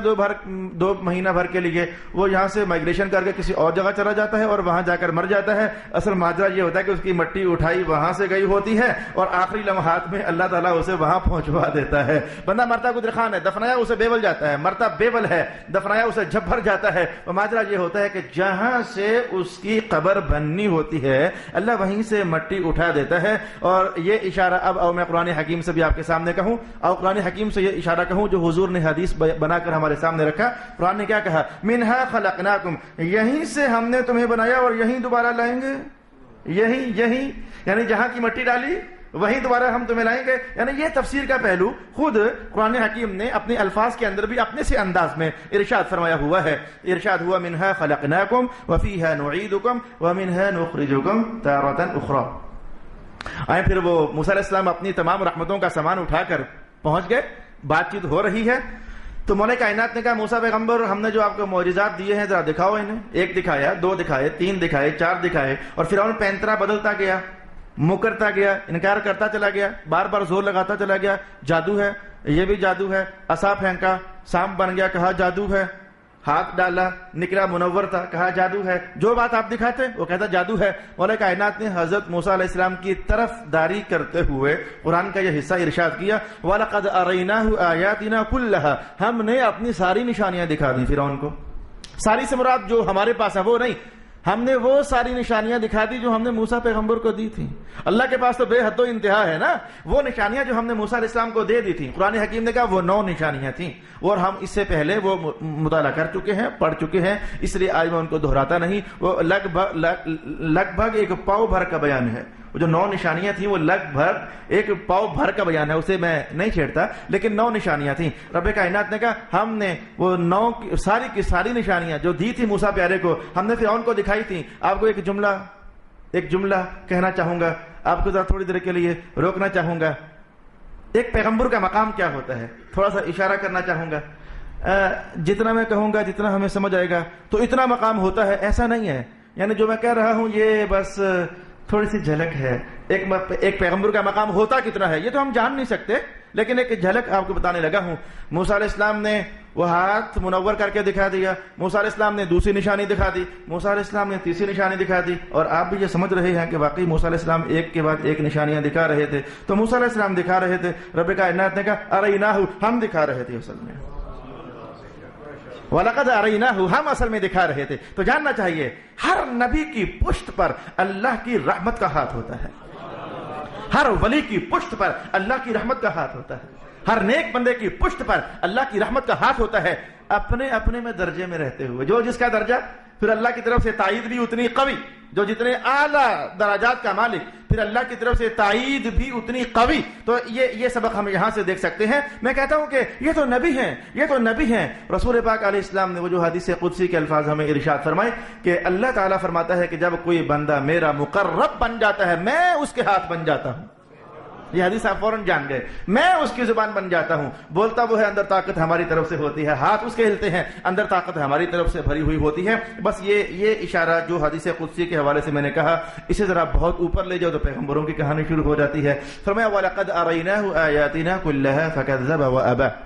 دو مہینہ بھر کے لیے وہ یہاں سے مائگریشن کر کے کسی اور جگہ چلا جاتا ہے اور وہاں جا کر مر جاتا ہے۔ اصل ماجرا یہ ہوتا ہے کہ اس کی مٹی اٹھائی وہاں سے گئی ہوتی ہے اور آخری لمحات میں اللہ تعالیٰ اسے وہاں پہنچوا دیتا ہے۔ بندہ مرتا گدر خان ہے، دفنایا اسے بیول جاتا ہے، مرتا بیول ہے، دفنایا اسے جھبھر جاتا ہے۔ ماجرا یہ ہوتا ہے کہ جہاں سے اس کی قبر بننی ہوتی ہے اللہ وہیں سے مٹی اٹھا دیتا ہے۔ اور یہ اشارہ اب میں قرآن حکیم سے بھی آپ کے سامنے کہوں، اور قرآن حکیم سے یہ اشارہ کہوں جو حضور نے حدیث بنا کر ہمارے سامنے رکھا۔ قرآن نے کیا کہا؟ منہا خلقناکم، یہیں سے ہم نے تمہیں بنایا اور یہیں دوبارہ لائیں گے۔ یہیں یعنی جہاں کی مٹی ڈالی وہیں دوبارہ ہم تمہیں لائیں گے۔ یعنی یہ تفسیر کا پہلو خود قرآن حکیم نے اپنے الفاظ کے اندر بھی اپنے سے انداز میں ارشاد فرمایا ہوا ہے۔ ارشاد ہوا منہا خلقناکم وفیہا نعیدکم ومنہا نخرجکم تارۃ اخری۔ آئے پھر وہ موسیٰ علیہ السلام اپنی تمام رحمتوں کا سامان اٹھا کر پہنچ گئے، بات چیت ہو رہی ہے تو مولا کائنات نے کہا موسیٰ پیغمبر ہم نے جو آپ کو معجزات دیے ہیں ذرا دکھاؤ انہیں۔ ایک دکھایا، دو دکھائے، تین دکھائے، چار دکھائے، اور فرعون پینترا بدلتا گیا، مکرتا گیا، انکار کرتا چلا گیا، بار بار زور لگاتا چلا گیا، جادو ہے، یہ بھی جادو ہے، عصا پھینکا سانپ بن گیا، کہا جادو ہے، ہاتھ ڈالا نکلا منور تھا، کہا جادو ہے، جو بات آپ دکھاتے وہ کہتا جادو ہے۔ مولا کائنات نے حضرت موسیٰ علیہ السلام کی طرف داری کرتے ہوئے قرآن کا یہ حصہ ارشاد کیا، وَلَقَدْ أَرَيْنَاهُ آيَاتِنَا كُلَّهَا، ہم نے اپنی ساری نشانیاں دکھا دی فرعون کو۔ ساری سے مراد جو ہمارے پاس ہے وہ نہیں، ہم نے وہ ساری نشانیاں دکھا دی جو ہم نے موسیٰ پیغمبر کو دی تھی. اللہ کے پاس تو بے حد و انتہا ہے نا. وہ نشانیاں جو ہم نے موسیٰ علیہ السلام کو دے دی تھی, قرآن حکیم نے کہا وہ 9 نشانیاں تھیں, اور ہم اس سے پہلے وہ مطالعہ کر چکے ہیں, پڑھ چکے ہیں, اس لیے آج میں ان کو دہراتا نہیں. وہ لگ بھگ ایک پاؤ بھر کا بیان ہے. وہ جو 9 نشانیاں تھیں وہ لگ بھگ ایک پاؤ بھر کا بیان ہے, اسے میں نہیں چھیڑتا, لیکن 9 نشانیاں تھیں. رب کائنات نے کہا ہم نے وہ 9 ساری کی ساری نشانیاں جو دی تھی موسیٰ پیارے کو, ہم نے فرعون کو دکھائی تھی. آپ کو ایک جملہ کہنا چاہوں گا, آپ کو ذرا تھوڑی دیر کے لیے روکنا چاہوں گا. ایک پیغمبر کا مقام کیا ہوتا ہے, تھوڑا سا اشارہ کرنا چاہوں گا. جتنا میں کہوں گا, جتنا ہمیں سمجھ آئے گا, تو اتنا مقام ہوتا ہے, ایسا نہیں ہے. یعنی جو میں کہہ رہا ہوں یہ بس تھوڑی سی جھلک ہے. ایک پیغمبر کا مقام ہوتا کتنا ہے یہ تو ہم جان نہیں سکتے, لیکن ایک جھلک آپ کو بتانے لگا ہوں. موسیٰ علیہ السلام نے وہ ہاتھ منور کر کے دکھا دیا, موسیٰ علیہ السلام نے دوسری نشانی دکھا دی, موسیٰ علیہ السلام نے تیسری نشانی دکھا دی. اور آپ بھی یہ سمجھ رہے ہیں کہ واقعی موسیٰ علیہ السلام ایک کے بعد ایک نشانیاں دکھا رہے تھے. تو موسیٰ علیہ السلام دکھا رہے تھے, رب کائنات نے کہا اریناہ, ہم دکھا رہے تھے اصل میں. وَلَقَدْ أَرَيْنَاهُ, ہم اصل میں دکھا رہے تھے. تو جاننا چاہیے ہر نبی کی پشت پر اللہ کی رحمت کا ہاتھ ہوتا ہے, ہر ولی کی پشت پر اللہ کی رحمت کا ہاتھ ہوتا ہے, ہر نیک بندے کی پشت پر اللہ کی رحمت کا ہاتھ ہوتا ہے, اپنے میں درجے میں رہتے ہوئے. جو جس کا درجہ, پھر اللہ کی طرف سے تائید بھی اتنی قوی, جو جتنے اعلیٰ درجات کا مالک, پھر اللہ کی طرف سے تائید بھی اتنی قوی. تو یہ سبق ہم یہاں سے دیکھ سکتے ہیں. میں کہتا ہوں کہ یہ تو نبی ہیں. رسول پاک علیہ السلام نے وہ جو حدیث قدسی کے الفاظ ہمیں ارشاد فرمائے کہ اللہ تعالیٰ فرماتا ہے کہ جب کوئی بندہ میرا مقرب بن جاتا ہے, میں اس کے ہاتھ بن جاتا ہوں. یہ حدیث آپ فوراً جان گئے. میں اس کی زبان بن جاتا ہوں, بولتا وہ ہے, اندر طاقت ہماری طرف سے ہوتی ہے, ہاتھ اس کے ہلتے ہیں, اندر طاقت ہماری طرف سے بھری ہوئی ہوتی ہے. بس یہ اشارہ جو حدیث قدسی کے حوالے سے میں نے کہا, اسے ذرا بہت اوپر لے جاؤ تو پیغمبروں کی کہانی شروع ہو جاتی ہے. فرمایا وَلَقَدْ أَرَيْنَاهُ آيَاتِنَا كُلَّهَا فَكَذَّبَ وَأَبَى,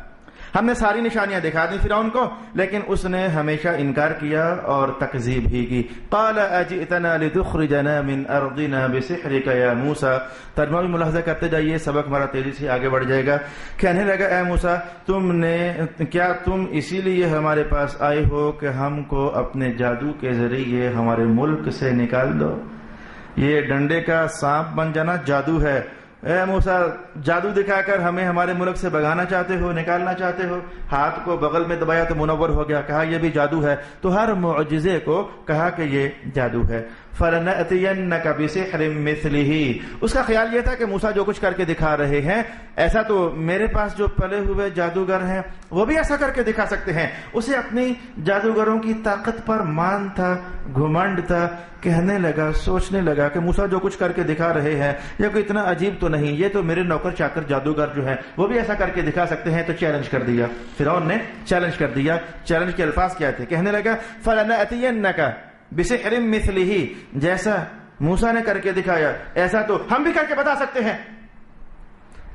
ہم نے ساری نشانیاں دکھا دی فرعون کو, لیکن اس نے ہمیشہ انکار کیا اور تکذیب ہی کی. قال اجئتنا لتخرجنا من ارضنا بسحرك يا موسى, ترجمہ بھی ملاحظہ کرتے جائیے, سبق ہمارا تیزی سے آگے بڑھ جائے گا. کہنے لگا اے موسیٰ, تم اسی لیے ہمارے پاس آئے ہو کہ ہم کو اپنے جادو کے ذریعے ہمارے ملک سے نکال دو. یہ ڈنڈے کا سانپ بن جانا جادو ہے. اے موسیٰ, جادو دکھا کر ہمیں ہمارے ملک سے بھگانا چاہتے ہو, نکالنا چاہتے ہو. ہاتھ کو بغل میں دبایا تو منور ہو گیا, کہا یہ بھی جادو ہے. تو ہر معجزے کو کہا کہ یہ جادو ہے. فَلَنَأْتِيَنَّكَ بِسِحْرٍ مِثْلِهِ, اس کا خیال یہ تھا کہ موسیٰ جو کچھ کر کے دکھا رہے ہیں, ایسا تو میرے پاس جو پلے ہوئے جادوگر ہیں وہ بھی ایسا کر کے دکھا سکتے ہیں. اسے اپنی جادوگروں کی طاقت پر مان تھا, گھمنڈ تھا. کہنے لگا, سوچنے لگا کہ موسیٰ جو کچھ کر کے دکھا رہے ہیں یہ کوئی اتنا عجیب تو نہیں, یہ تو میرے نوکر چاکر جادوگر جو ہیں وہ بھی ایسا کر کے دکھا سکتے ہیں. تو چیلنج کر دیا, فرعون نے چیلنج کر دیا. چیلنج کے الفاظ کیا تھے؟ کہنے لگا فَلَنَأْتِيَنَّكَ بِسِحْرٍ مِثْلِهِ, جیسا موسیٰ نے کر کے دکھایا ایسا تو ہم بھی کر کے بتا سکتے ہیں,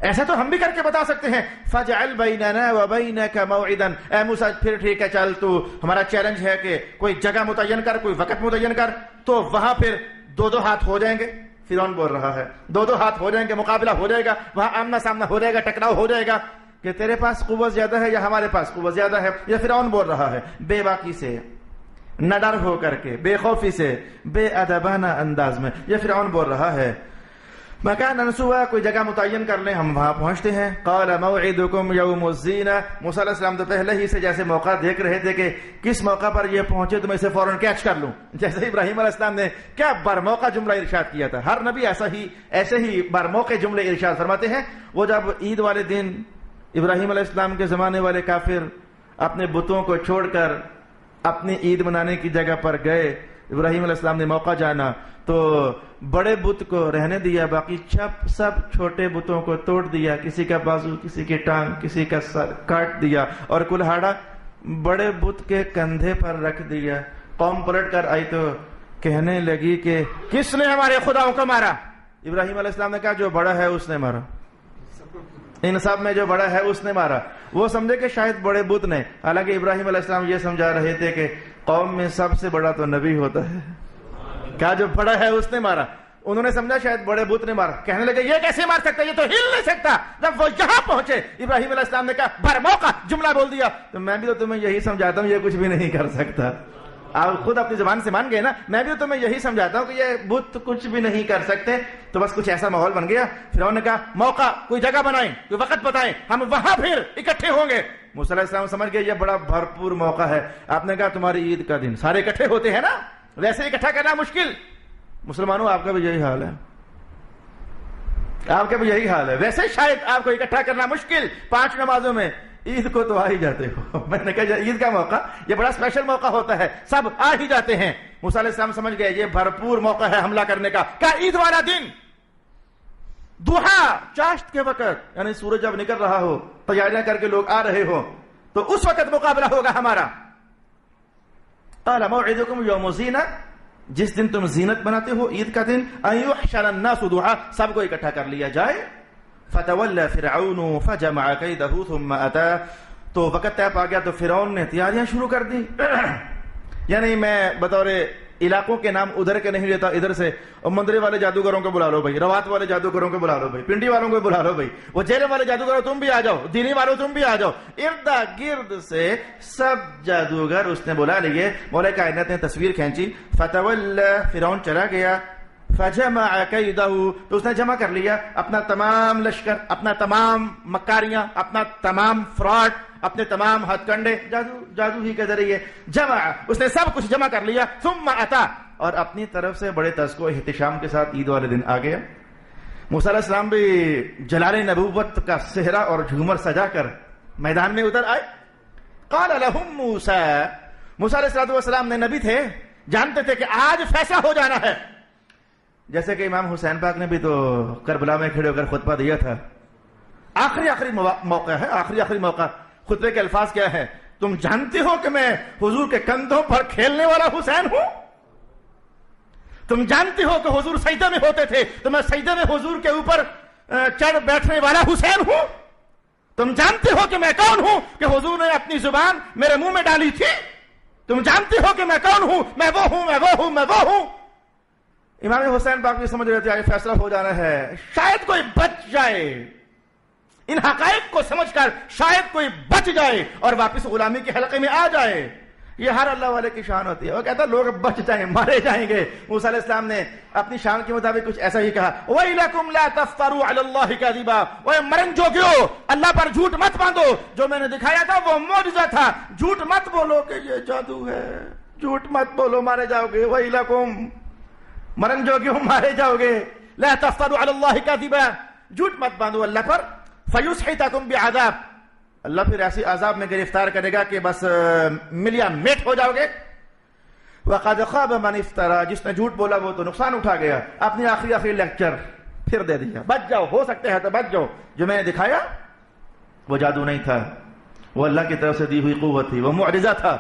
ایسا تو ہم بھی کر کے بتا سکتے ہیں. فَاجْعَلْ بَيْنَنَا وَبَيْنَكَ مَوْعِدًا, اے موسیٰ پھر ٹھیک ہے, چل تو ہمارا چیلنج ہے کہ کوئی جگہ متعین کر, کوئی وقت متعین کر, تو وہاں پھر 2 ہاتھ ہو جائیں گے. فرعون بول رہا ہے 2 ہاتھ ہو جائیں گے, مقابلہ ہو جائے گا, وہاں آمنا سامنا ہو جائے گا, ٹکراؤ ہو جائے گا کہ تیرے پاس قوت زیادہ ہے یا ہمارے پاس قوت زیادہ ہے. یہ فرعون بول رہا ہے بے باکی سے, نہ ڈر ہو کر کے, بے خوفی سے, بے ادبانہ انداز میں. یہ فرعون بول رہا ہے مکان انسوا, کوئی جگہ متعین کر لیں, ہم وہاں پہنچتے ہیں. قال موعدکم یوم الزینہ, موسیٰ علیہ السلام تو پہلے ہی سے جیسے موقع دیکھ رہے تھے کہ کس موقع پر یہ پہنچے تو میں اسے فوراً کیچ کر لوں. جیسے ابراہیم علیہ السلام نے کیا برموقع جملہ ارشاد کیا تھا, ہر نبی ایسے ہی برموقع جملے ارشاد فرماتے ہیں. وہ جب عید والے دن ابراہیم علیہ السلام کے زمانے والے کافر اپنے بتوں کو چھوڑ کر اپنی عید منانے کی جگہ پر گئے, ابراہیم علیہ السلام نے موقع جانا تو بڑے بت کو رہنے دیا, باقی سب چھوٹے بتوں کو توڑ دیا, کسی کا بازو, کسی کی ٹانگ, کسی کا سر کاٹ دیا, اور کلہاڑا بڑے بت کے کندھے پر رکھ دیا. قوم پلٹ کر آئی تو کہنے لگی کہ کس نے ہمارے خداؤں کو مارا؟ ابراہیم علیہ السلام نے کہا جو بڑا ہے اس نے مارا, ان سب میں جو بڑا ہے اس نے مارا. وہ سمجھے کہ شاید بڑے بت نے, حالانکہ ابراہیم علیہ السلام یہ سمجھا رہے تھے کہ قوم میں سب سے بڑا تو نبی ہوتا ہے. کہا جو بڑا ہے اس نے مارا, انہوں نے سمجھا شاید بڑے بت نے مارا. کہنے لگے یہ کیسے مار سکتا, یہ تو ہل نہیں سکتا. جب وہ یہاں پہنچے ابراہیم علیہ السلام نے کہا برموقع جملہ بول دیا, تو میں بھی تو تمہیں یہی سمجھاتا ہوں یہ کچھ بھی نہیں کر سکتا. آپ خود اپنی زبان سے مان گئے نا. میں بھی تمہیں یہی سمجھاتا ہوں کہ یہ بت کچھ بھی نہیں کر سکتے. تو بس کچھ ایسا ماحول بن گیا. فرعون نے کہا موقع کوئی جگہ بنائیں, کوئی وقت بتائیں, ہم وہاں پھر اکٹھے ہوں گے. موسیٰ علیہ السلام سمجھ گئے یہ بڑا بھرپور موقع ہے. آپ نے کہا تمہاری عید کا دن سارے اکٹھے ہوتے ہیں نا, ویسے اکٹھا کرنا مشکل. مسلمانوں آپ کا بھی یہی حال ہے, آپ کا بھی یہی حال ہے. ویسے شاید آپ کو اکٹھا کرنا مشکل 5 نمازوں میں, عید کو تو آ ہی جاتے ہو. میں نے کہا عید کا موقع یہ بڑا اسپیشل موقع ہوتا ہے, سب آ ہی جاتے ہیں. موسیٰ علیہ السلام سمجھ گئے یہ بھرپور موقع ہے حملہ کرنے کا. کہا عید والا دن دوحا چاشت کے وقت, یعنی سورج جب نکل رہا ہو, تیاریاں کر کے لوگ آ رہے ہو, تو اس وقت مقابلہ ہوگا ہمارا. قال موعدکم یوم الزینہ, جس دن تم زینت بناتے ہو عید کا دن, ان یحشر الناس ضحی, سب کو اکٹھا کر لیا جائے. فتولى فرعون فجمع كيده ثم اتى, تو وقت طے پا گیا تو فرعون نے تیاریاں شروع کر دی. یعنی میں بطور علاقوں کے نام ادھر کے نہیں لیتا, ادھر سے مندرے والے جادوگروں کو بلا لو بھائی, روات والے جادوگروں کو بلا لو بھائی, پنڈی والوں کو بلا لو بھائی, وہ جیلے والے جادوگر تم بھی آ جاؤ, دینی والوں تم بھی آ جاؤ. اردا گرد سے سب جادوگر اس نے بلا لیے. مولا کائنات نے تصویر کھینچی. فتولى, فرعون چلا گیا. فجمع کیدہ, تو اس نے جمع کر لیا اپنا تمام لشکر, اپنا تمام مکاریاں, اپنا تمام فراڈ, اپنے تمام ہتھ کنڈے, جادو ہی کے ذریعے جمع, اس نے سب کچھ جمع کر لیا. ثم اتا, اور اپنی طرف سے بڑے تذکر و احتشام کے ساتھ عید والے دن آ گیا. موسیٰ علیہ السلام بھی جلال نبوت کا صحرا اور جھومر سجا کر میدان میں اتر آئے. قال لهم موسیٰ, موسیٰ علیہ السلام نے نبی تھے, جانتے تھے کہ آج فیصلہ ہو جانا ہے. جیسے کہ امام حسین پاک نے بھی تو کربلا میں کھڑے ہو کر خطبہ دیا تھا. آخری موقع ہے, آخری موقع. خطبے کے الفاظ کیا ہے؟ تم جانتے ہو کہ میں حضور کے کندھوں پر کھیلنے والا حسین ہوں. تم جانتے ہو کہ حضور سجدے میں ہوتے تھے تو میں سجدے میں حضور کے اوپر چڑھ بیٹھنے والا حسین ہوں. تم جانتے ہو کہ میں کون ہوں کہ حضور نے اپنی زبان میرے منہ میں ڈالی تھی. تم جانتے ہو کہ میں کون ہوں, میں وہ ہوں, میں وہ ہوں, میں وہ ہوں. امام حسین پاک بھی سمجھ رہے تھے آگے فیصلہ ہو جانا ہے, شاید کوئی بچ جائے, ان حقائق کو سمجھ کر شاید کوئی بچ جائے اور واپس غلامی کے حلقے میں آ جائے. یہ ہر اللہ والے کی شان ہوتی ہے. وہ کہتا ہے لوگ بچ جائیں, مارے جائیں گے. موسیٰ علیہ السلام نے اپنی شان کے مطابق کچھ ایسا ہی کہا, وَيْلَكُمْ لَا تَفْتَرُوا عَلَى اللَّهِ كَذِبًا, وہ مرن جوگیو, اللہ پر جھوٹ مت باندھو, جو میں نے دکھایا تھا وہ معجزہ تھا. جھوٹ مت بولو کہ یہ جادو ہے, جھوٹ مت بولو, مارے جاؤ گے. وَيْلَكُمْ, مرن جوگیو, مارے جاؤ گے. لَا تَفْتَرُوا عَلَى اللَّهِ كَذِبًا, جھوٹ مت باندھو اللہ پر. فَيُسْحِتَكُمْ بِعَذَابٍ, اللہ پھر ایسی عذاب میں گرفتار کرے گا کہ بس ملیا میٹ ہو جاؤ گے. وَقَدْ خَابَ مَنِ افْتَرَى, جس نے جھوٹ بولا وہ تو نقصان اٹھا گیا. اپنی آخری لیکچر پھر دے دیا, بچ جاؤ, ہو سکتے ہیں تو بچ جاؤ. جو میں نے دکھایا وہ جادو نہیں تھا, وہ اللہ کی طرف سے دی ہوئی قوت تھی, وہ معجزہ تھا.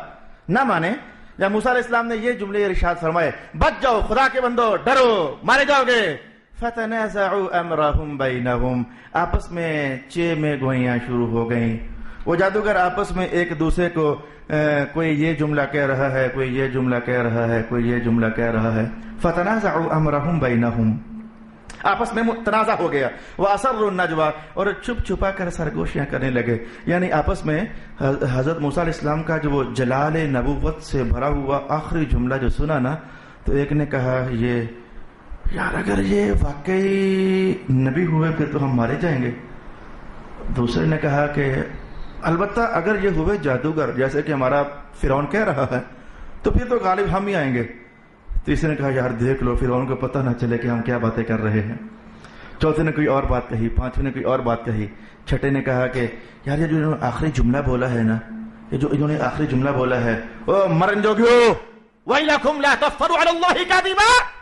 نہ مانے. جب موسیٰ علیہ السلام نے یہ جملے ارشاد فرمائے, بچ جاؤ, خدا کے بندو, ڈرو, مارے جاؤ گے. فَتَنَازَعُوا أَمْرَهُمْ بَيْنَهُمْ, آپس میں چے میں گوئیاں شروع ہو گئیں. وہ جادوگر آپس میں ایک دوسرے کو کوئی یہ جملہ کہہ رہا ہے, کوئی یہ جملہ کہہ رہا ہے, کوئی یہ جملہ کہہ رہا ہے. فَتَنَازَعُوا أَمْرَهُمْ بَيْنَهُمْ, آپس میں تنازع ہو گیا. وَأَسَرُّوا النَّجْوَىٰ, اور چھپ چھپا کر سرگوشیاں کرنے لگے. یعنی آپس میں حضرت موسیٰ علیہ السلام کا جو وہ جلال نبوت سے بھرا ہوا آخری جملہ جو سنا نا, تو ایک نے کہا یہ یار اگر یہ واقعی نبی ہوئے پھر تو ہم مارے جائیں گے. دوسرے نے کہا کہ البتہ اگر یہ ہوئے جادوگر جیسے کہ ہمارا فرعون کہہ رہا ہے تو پھر تو غالب ہم ہی آئیں گے. تیسرے نے کہا یار دیکھ لو فرعون کو پتہ نہ چلے کہ ہم کیا باتیں کر رہے ہیں. چوتھے نے کوئی اور بات کہی, پانچویں نے کوئی اور بات کہی. چھٹے نے کہا کہ یار یہ جو آخری جملہ بولا ہے نا, یہ جو انہوں نے آخری جملہ بولا ہے, او مرن جوگیو, وَيْلَكُمْ لَا تَفْتَرُوا عَلَى اللَّهِ كَذِبًا,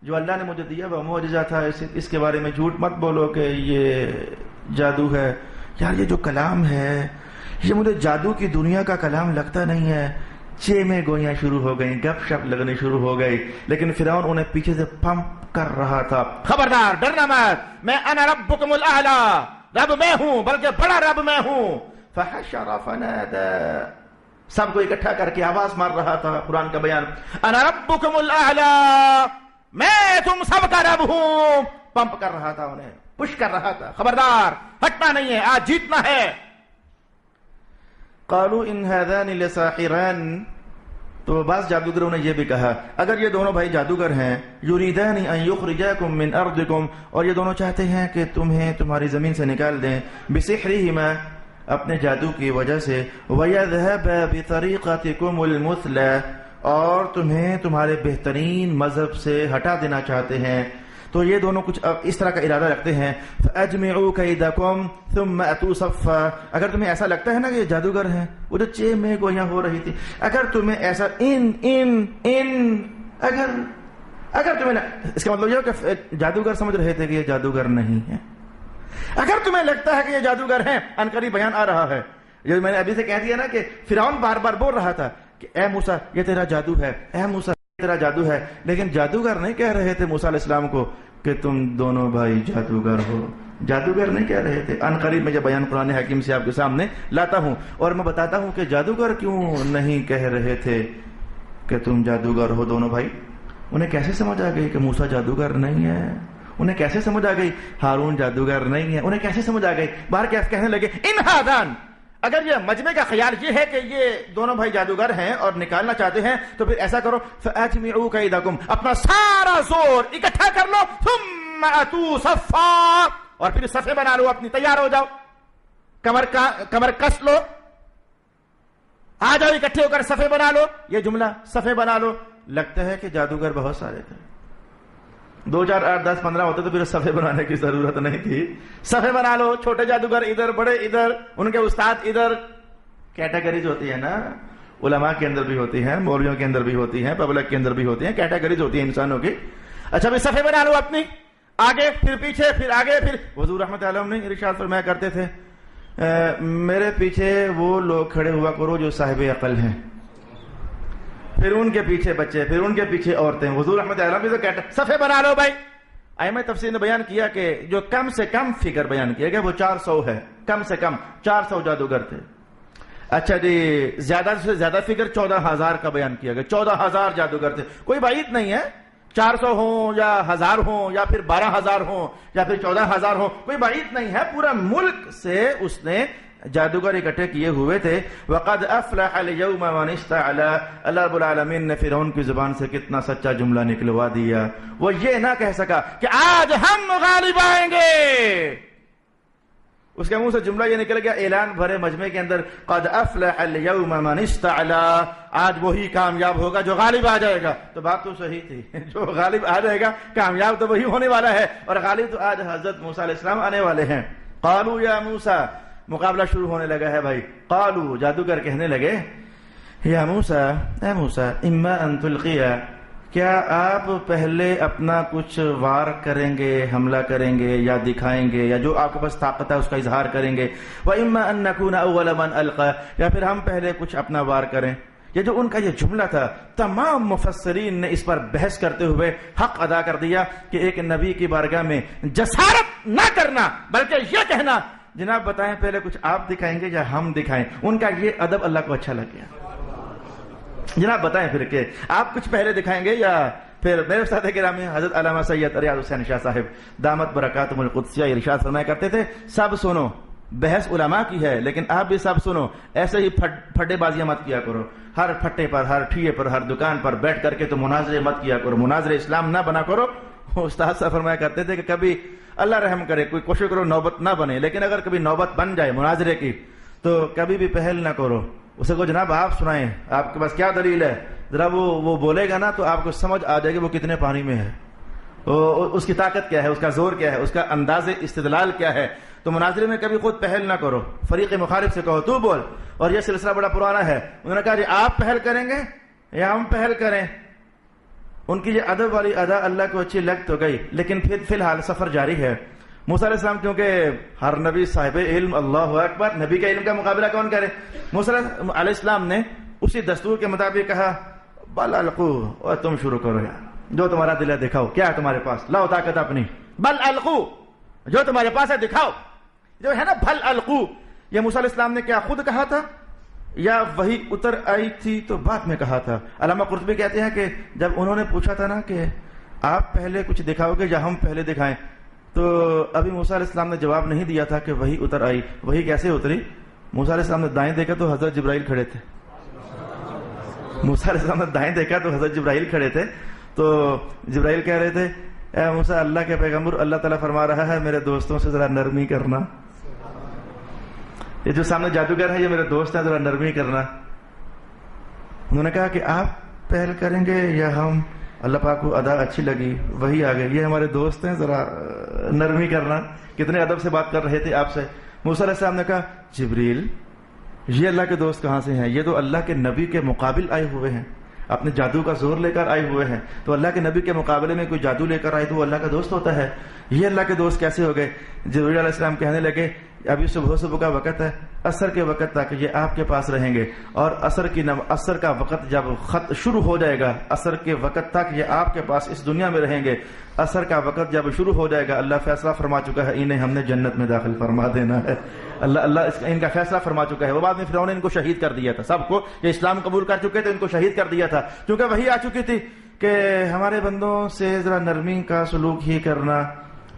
جو اللہ نے مجھے دیا وہ معجزہ تھا, اس کے بارے میں جھوٹ مت بولو کہ یہ جادو ہے. یار یہ جو کلام ہے یہ مجھے جادو کی دنیا کا کلام لگتا نہیں ہے. چے میں گوئیاں شروع ہو گئیں, گپ شپ لگنے شروع ہو گئی. لیکن فرعون انہیں پیچھے سے پمپ کر رہا تھا, خبردار ڈرنا مت, میں انا ربکم الاعلی, رب میں ہوں بلکہ بڑا رب میں ہوں. فحشر فنادى, سب کو اکٹھا کر کے آواز مار رہا تھا. قرآن کا بیان, انا ربکم الاعلی, میں تم سب کا رب ہوں. پمپ کر رہا تھا, انہیں پش کر رہا تھا, خبردار ہٹنا نہیں ہے, آج جیتنا ہے. قالوا ان هذان لساحران, تو بعض جادوگروں نے یہ بھی کہا اگر یہ دونوں بھائی جادوگر ہیں یریدان ان یخرجاکم من ارضکم، اور یہ دونوں چاہتے ہیں کہ تمہیں تمہاری زمین سے نکال دیں، بسحرہما اپنے جادو کی وجہ سے، ویذهبا بطریقتکم المثلی، اور تمہیں تمہارے بہترین مذہب سے ہٹا دینا چاہتے ہیں، تو یہ دونوں کچھ اس طرح کا ارادہ رکھتے ہیں، فَأَجْمِعُوا كَيْدَكُمْ ثُمَّ أَتُوا صَفًّا، اگر تمہیں ایسا لگتا ہے نا کہ یہ جادوگر ہیں، وہ جو چے میں گویاں ہو رہی تھی، اگر تمہیں ایسا اگر تمہیں اس کا مطلب یہ کہ جادوگر سمجھ رہے تھے کہ یہ جادوگر نہیں ہے، اگر تمہیں لگتا ہے کہ یہ جادوگر ہیں، عنقریب بیان آ رہا ہے، جو میں نے ابھی سے کہہ دیا نا کہ فرعون بار بار بول رہا تھا کہ اے موسیٰ یہ تیرا جادو ہے، اے موسیٰ تیرا جادو ہے، لیکن جادوگر نہیں کہہ رہے تھے موسیٰ علیہ السلام کو کہ تم دونوں بھائی جادوگر ہو، جادوگر نہیں کہہ رہے تھے۔ ان قریب میں یہ بیان قرآن حکیم سے آپ کے سامنے لاتا ہوں اور میں بتاتا ہوں کہ جادوگر کیوں نہیں کہہ رہے تھے کہ تم جادوگر ہو دونوں بھائی۔ انہیں کیسے سمجھ آ گئی کہ موسیٰ جادوگر نہیں ہے؟ انہیں کیسے سمجھ آ گئی ہارون جادوگر نہیں ہے؟ انہیں کیسے سمجھ آ گئی؟ باہر کیف کہنے لگے ان ہادان، اگر یہ مجمع کا خیال یہ ہے کہ یہ دونوں بھائی جادوگر ہیں اور نکالنا چاہتے ہیں تو پھر ایسا کرو فَأَجْمِعُوا كَيْدَكُمْ، اپنا سارا زور اکٹھا کر لو، ثُمَّ أَتُوا صَفًّا، اور پھر صفے بنا لو، اپنی تیار ہو جاؤ، کمر کس لو، آ جاؤ اکٹھے ہو کر صفے بنا لو۔ یہ جملہ صفے بنا لو، لگتا ہے کہ جادوگر بہت سارے تھے، 2 4 8 10 15 ہوتے تو پھر صفے بنانے کی ضرورت نہیں تھی۔ صفے بنا لو، چھوٹے جادوگر ادھر، بڑے ادھر، ان کے استاد ادھر۔ کیٹیگریز ہوتی ہے نا، علماء کے اندر بھی ہوتی ہیں، مولویوں کے اندر بھی ہوتی ہیں، پبلک کے اندر بھی ہوتی ہیں، کیٹیگریز ہوتی ہیں انسانوں کی۔ اچھا بھی صفے بنا لو اپنی، آگے پھر پیچھے، پھر آگے، پھر حضور رحمۃ اللہ علیہ نے ارشاد فرمایا کرتے تھے میرے پیچھے وہ لوگ کھڑے ہوا کرو جو صاحب عقل ہیں، پھر ان کے پیچھے بچے، پھر ان کے پیچھے عورتیں۔ حضور رحمۃ اللہ علیہ بھی تو کہتے صفے بنا لو بھائی۔ ائمہ تفسیر نے بیان کیا کہ جو کم سے کم فگر بیان کیا گیا وہ 400 ہے، کم سے کم 400 جادوگر تھے۔ اچھا جی، زیادہ سے زیادہ فگر 14,000 کا بیان کیا گیا، 14,000 جادوگر تھے۔ کوئی بعید نہیں ہے 400 ہوں یا 1000 ہوں یا پھر 12,000 ہوں یا پھر 14,000 ہوں، کوئی بعید نہیں ہے، پورا ملک سے اس نے جادوگر اکٹھے کیے ہوئے تھے۔ وَقَدْ أَفْلَحَ الْيَوْمَ مَنِ اسْتَعْلَىٰ، اللہ رب العالمین نے فرعون کی زبان سے کتنا سچا جملہ نکلوا دیا، وہ یہ نہ کہہ سکا کہ آج ہم غالب آئیں گے، اس کے منہ سے جملہ یہ نکل گیا اعلان بھرے مجمع کے اندر، قَدْ أَفْلَحَ الْيَوْمَ مَنِ اسْتَعْلَىٰ، آج وہی کامیاب ہوگا جو غالب آ جائے گا۔ تو بات تو صحیح تھی، جو غالب آ جائے گا کامیاب تو وہی ہونے والا ہے، اور غالب تو آج حضرت موسیٰ علیہ السلام آنے والے ہیں۔ قالوا یا موسیٰ، مقابلہ شروع ہونے لگا ہے بھائی۔ قالوا، جادوگر کہنے لگے یا موسیٰ، اے موسیٰ، اما ان تلقیا، کیا آپ پہلے اپنا کچھ وار کریں گے، حملہ کریں گے یا دکھائیں گے، یا جو آپ کے پاس طاقت ہے اس کا اظہار کریں گے، وَإِمَّا أَن نَّكُونَ أَوَّلَ مَنْ أَلْقَىٰ، یا پھر ہم پہلے کچھ اپنا وار کریں۔ یہ جو ان کا یہ جملہ تھا، تمام مفسرین نے اس پر بحث کرتے ہوئے حق ادا کر دیا کہ ایک نبی کی بارگاہ میں جسارت نہ کرنا، بلکہ یہ کہنا جناب بتائیں پہلے کچھ آپ دکھائیں گے یا ہم دکھائیں۔ ان کا یہ ادب اللہ کو اچھا لگ گیا، جناب بتائیں پھر کہ آپ کچھ پہلے دکھائیں گے یا پھر۔ میرے استاد گرامی حضرت علامہ سید ریاض حسین شاہ صاحب دامت برکاتہم القدسیہ ارشاد فرمایا کرتے تھے، سب سنو، بحث علماء کی ہے لیکن آپ بھی سب سنو، ایسے ہی پھٹے بازیاں مت کیا کرو، ہر پھٹے پر، ہر ٹھیے پر، ہر دکان پر بیٹھ کر کے تو مناظرے مت کیا کرو، مناظرے اسلام نہ بنا کرو۔ استاد صاحب فرمایا کرتے تھے کہ کبھی اللہ رحم کرے کوئی کوشش کرو نوبت نہ بنے، لیکن اگر کبھی نوبت بن جائے مناظرے کی تو کبھی بھی پہل نہ کرو، اسے کو جناب آپ سنائیں، آپ کے پاس کیا دلیل ہے، ذرا وہ بولے گا نا تو آپ کو سمجھ آ جائے گی وہ کتنے پانی میں ہے، اس کی طاقت کیا ہے، اس کا زور کیا ہے، اس کا انداز استدلال کیا ہے۔ تو مناظرے میں کبھی خود پہل نہ کرو، فریق مخالف سے کہو تو بول۔ اور یہ سلسلہ بڑا پرانا ہے، انہوں نے کہا جی آپ پہل کریں گے یا ہم پہل کریں۔ ان کی یہ ادب والی ادا اللہ کو اچھی لگ تو گئی، لیکن پھر فی الحال سفر جاری ہے۔ موسیٰ علیہ السلام کیونکہ ہر نبی صاحب علم، اللہ اکبر، نبی کے علم کا مقابلہ کون کرے؟ موسیٰ علیہ السلام نے اسی دستور کے مطابق کہا بل القوا، اور تم شروع کرو یار، جو تمہارا دل ہے دکھاؤ، کیا ہے تمہارے پاس، لاؤ طاقت اپنی، بل القوا، جو تمہارے پاس ہے دکھاؤ۔ جو ہے نا بل القوا، یہ موسیٰ علیہ السلام نے کیا خود کہا تھا یا وہی اتر آئی تھی تو بعد میں کہا تھا؟ علامہ قرطبی کہتے ہیں کہ جب انہوں نے پوچھا تھا نا کہ آپ پہلے کچھ دکھاؤ گے یا ہم پہلے دکھائیں، تو ابھی موسیٰ علیہ السلام نے جواب نہیں دیا تھا کہ وہی اتر آئی۔ وہی کیسے اتری؟ موسیٰ علیہ السلام نے دائیں دیکھا تو حضرت جبرائیل کھڑے تھے، موسیٰ علیہ السلام نے دائیں دیکھا تو حضرت جبرائیل کھڑے تھے. تو جبرائیل کہہ رہے تھے اے موسیٰ اللہ کے پیغمبر اللہ تعالیٰ فرما رہا ہے میرے دوستوں سے ذرا نرمی کرنا. یہ جو سامنے جادوگر ہے یہ میرے دوست ہیں, ذرا نرمی کرنا. انہوں نے کہا کہ آپ پہل کریں گے یا ہم؟ اللہ پاک کو ادا اچھی لگی, وہی آ گئے, یہ ہمارے دوست ہیں ذرا نرمی کرنا. کتنے ادب سے بات کر رہے تھے آپ سے. موسیٰ علیہ السلام نے کہا جبریل یہ اللہ کے دوست کہاں سے ہیں؟ یہ تو اللہ کے نبی کے مقابل آئے ہوئے ہیں, اپنے جادو کا زور لے کر آئے ہوئے ہیں. تو اللہ کے نبی کے مقابلے میں کوئی جادو لے کر آئے تو وہ اللہ کا دوست ہوتا ہے, یہ اللہ کے دوست کیسے ہو گئے؟ جبریل علیہ السلام کہنے لگے ابھی صبح کا وقت ہے, عصر کے وقت تک یہ آپ کے پاس رہیں گے, اور عصر کا وقت جب خط شروع ہو جائے گا, عصر کے وقت تک یہ آپ کے پاس اس دنیا میں رہیں گے. عصر کا وقت جب شروع ہو جائے گا اللہ فیصلہ فرما چکا ہے انہیں ہم نے جنت میں داخل فرما دینا ہے. اللہ ان کا فیصلہ فرما چکا ہے. وہ بعد میں فرعون نے ان کو شہید کر دیا تھا, سب کو یہ اسلام قبول کر چکے تھے ان کو شہید کر دیا تھا, کیونکہ وہی آ چکی تھی کہ ہمارے بندوں سے ذرا نرمی کا سلوک ہی کرنا.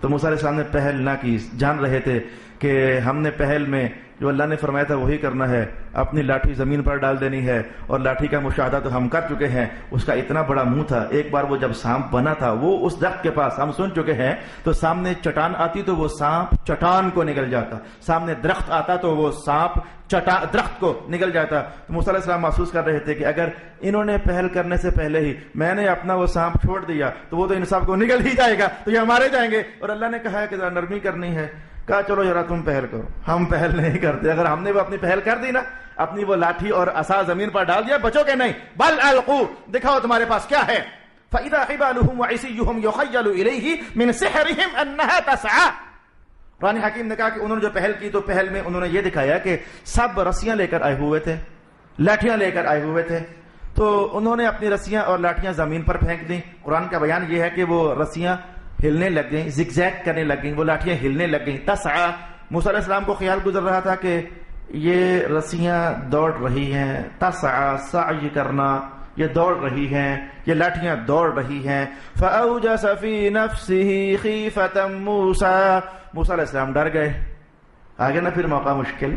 تو موسیٰ علیہ السلام نے پہل نہ کی, جان رہے تھے کہ ہم نے پہل میں جو اللہ نے فرمایا تھا وہی کرنا ہے, اپنی لاٹھی زمین پر ڈال دینی ہے. اور لاٹھی کا مشاہدہ تو ہم کر چکے ہیں, اس کا اتنا بڑا منہ تھا. ایک بار وہ جب سانپ بنا تھا وہ اس درخت کے پاس, ہم سن چکے ہیں, تو سامنے چٹان آتی تو وہ سانپ چٹان کو نگل جاتا, سامنے درخت آتا تو وہ سانپ درخت کو نگل جاتا. تو موسیٰ علیہ السلام محسوس کر رہے تھے کہ اگر انہوں نے پہل کرنے سے پہلے ہی میں نے اپنا وہ سانپ چھوڑ دیا تو وہ تو ان سب کو نگل ہی جائے گا, تو یہ ہمارے جائیں گے. اور اللہ نے کہا ہے کہ ذرا نرمی کرنی ہے. کہا چلو ذرا تم پہل کرو, ہم پہل نہیں کرتے. اگر ہم نے وہ اپنی پہل کر دی نا, اپنی وہ لاٹھی اور عصا زمین پر ڈال دیا, بچو گے نہیں. بل القوا, دکھاؤ تمہارے پاس کیا ہے. فاذا حبالهم وعصيهم يخيل اليه من سحرهم انها تسعى. قرآن حکیم نے کہا کہ انہوں نے جو پہل کی تو پہل میں انہوں نے یہ دکھایا کہ سب رسیاں لے کر آئے ہوئے تھے, لاٹھیاں لے کر آئے ہوئے تھے. تو انہوں نے اپنی رسیاں اور لاٹھیاں زمین پر پھینک دیں. قرآن کا بیان یہ ہے کہ وہ رسیاں ہلنے لگ گئیں, زگ زیگ کرنے لگ گئیں, وہ لاٹھیاں ہلنے لگ گئیں. تسعى, موسیٰ علیہ السلام کو خیال گزر رہا تھا کہ یہ رسیاں دوڑ رہی ہیں. تسعى, سعی کرنا, یہ دوڑ رہی ہیں, یہ لاٹھیاں دوڑ رہی ہیں. فأوجس في نفسه خيفة موسى, موسیٰ علیہ السلام ڈر گئے. آگے نا پھر موقع مشکل.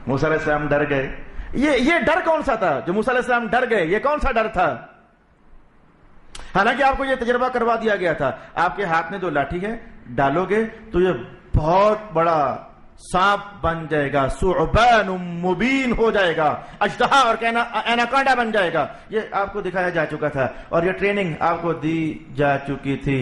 موسیٰ علیہ السلام ڈر گئے. یہ ڈر کون سا تھا جو موسیٰ علیہ السلام ڈر گئے؟ یہ کون سا ڈر تھا؟ حالانکہ آپ کو یہ تجربہ کروا دیا گیا تھا, آپ کے ہاتھ میں جو لاٹھی ہے ڈالو گے تو یہ بہت بڑا سانپ بن جائے گا, ثعبان مبین ہو جائے گا, اژدہا اور ایناکونڈا بن جائے گا. یہ آپ کو دکھایا جا چکا تھا اور یہ ٹریننگ آپ کو دی جا چکی تھی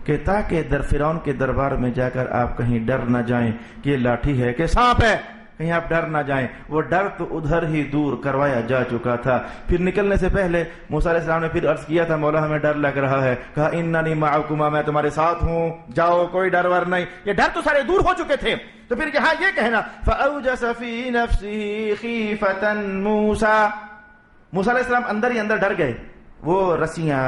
کہ تاکہ فرعون کے دربار میں جا کر آپ کہیں ڈر نہ جائیں کہ یہ لاٹھی ہے کہ سانپ ہے, کہیں آپ ڈر نہ جائیں. وہ ڈر تو ادھر ہی دور کروایا جا چکا تھا. پھر نکلنے سے پہلے موسیٰ علیہ السلام نے پھر عرض کیا تھا مولا ہمیں ڈر لگ رہا ہے. کہا اننی معکما, میں تمہارے ساتھ ہوں, جاؤ, کوئی ڈر ور نہیں. یہ ڈر تو سارے دور ہو چکے تھے. تو پھر یہاں یہ کہنا فأوجس فی نفسه خیفة موسیٰ, موسیٰ علیہ السلام اندر ہی اندر ڈر گئے. وہ رسیاں,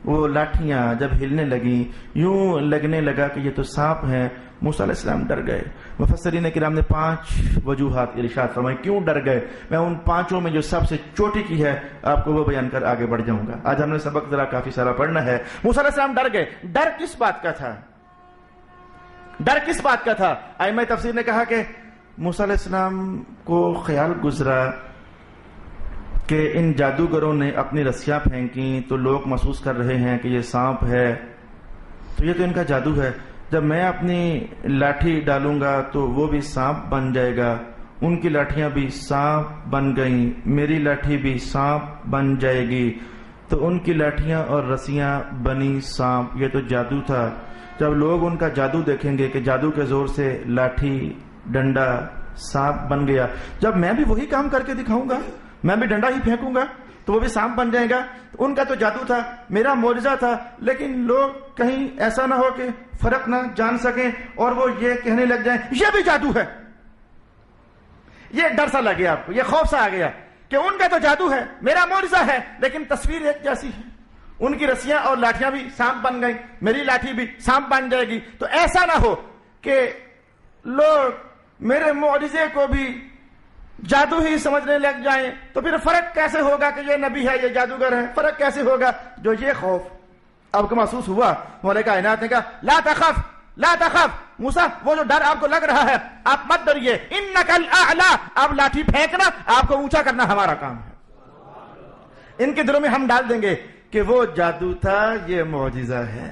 وہ لاٹھیاں جب ہلنے لگی, یوں لگنے لگا کہ یہ تو سانپ ہے. موسیٰ علیہ السلام ڈر گئے. مفسرین کرام نے 5 وجوہات ارشاد فرمائے کیوں ڈر گئے. میں ان 5 میں جو سب سے چوٹی کی ہے آپ کو وہ بیان کر آگے بڑھ جاؤں گا. آج ہم نے سبق ذرا کافی سارا پڑھنا ہے. موسیٰ علیہ السلام ڈر گئے. ڈر کس بات کا تھا؟ ڈر کس بات کا تھا؟ ائمہ تفسیر نے کہا کہ موسیٰ علیہ السلام کو خیال گزرا کہ ان جادوگروں نے اپنی رسیاں پھینکی تو لوگ محسوس کر رہے ہیں کہ یہ سانپ ہے, تو یہ تو ان کا جادو ہے. جب میں اپنی لاٹھی ڈالوں گا تو وہ بھی سانپ بن جائے گا. ان کی لاٹھیاں بھی سانپ بن گئیں, میری لاٹھی بھی سانپ بن جائے گی. تو ان کی لاٹھیاں اور رسیاں بنی سانپ. یہ تو جادو تھا. جب لوگ ان کا جادو دیکھیں گے کہ جادو کے زور سے لاٹھی ڈنڈا سانپ بن گیا, جب میں بھی وہی کام کر کے دکھاؤں گا, میں بھی ڈنڈا ہی پھینکوں گا تو وہ بھی سانپ بن جائے گا. ان کا تو جادو تھا, میرا معجزہ تھا, لیکن لوگ کہیں ایسا نہ ہو کہ فرق نہ جان سکیں اور وہ یہ کہنے لگ جائیں یہ بھی جادو ہے. یہ ڈر سا لگ گیا آپ کو, یہ خوف سا آ گیا کہ ان کا تو جادو ہے, میرا معجزہ ہے, لیکن تصویر ایک جیسی ہے. ان کی رسیاں اور لاٹھیاں بھی سانپ بن گئیں, میری لاٹھی بھی سانپ بن جائے گی. تو ایسا نہ ہو کہ لوگ میرے معجزے کو بھی جادو ہی سمجھنے لگ جائیں, تو پھر فرق کیسے ہوگا کہ یہ نبی ہے, یہ جادوگر ہے, فرق کیسے ہوگا. جو یہ خوف آپ کو محسوس ہوا, مولا کائنات نے کہا لا تخف لا تخف موسیٰ, وہ جو ڈر آپ کو لگ رہا ہے آپ مت ڈریے, انک الاعلی, آپ لاٹھی پھینکنا, آپ کو اونچا کرنا ہمارا کام ہے. ان کے دلوں میں ہم ڈال دیں گے کہ وہ جادو تھا، یہ معجزہ ہے،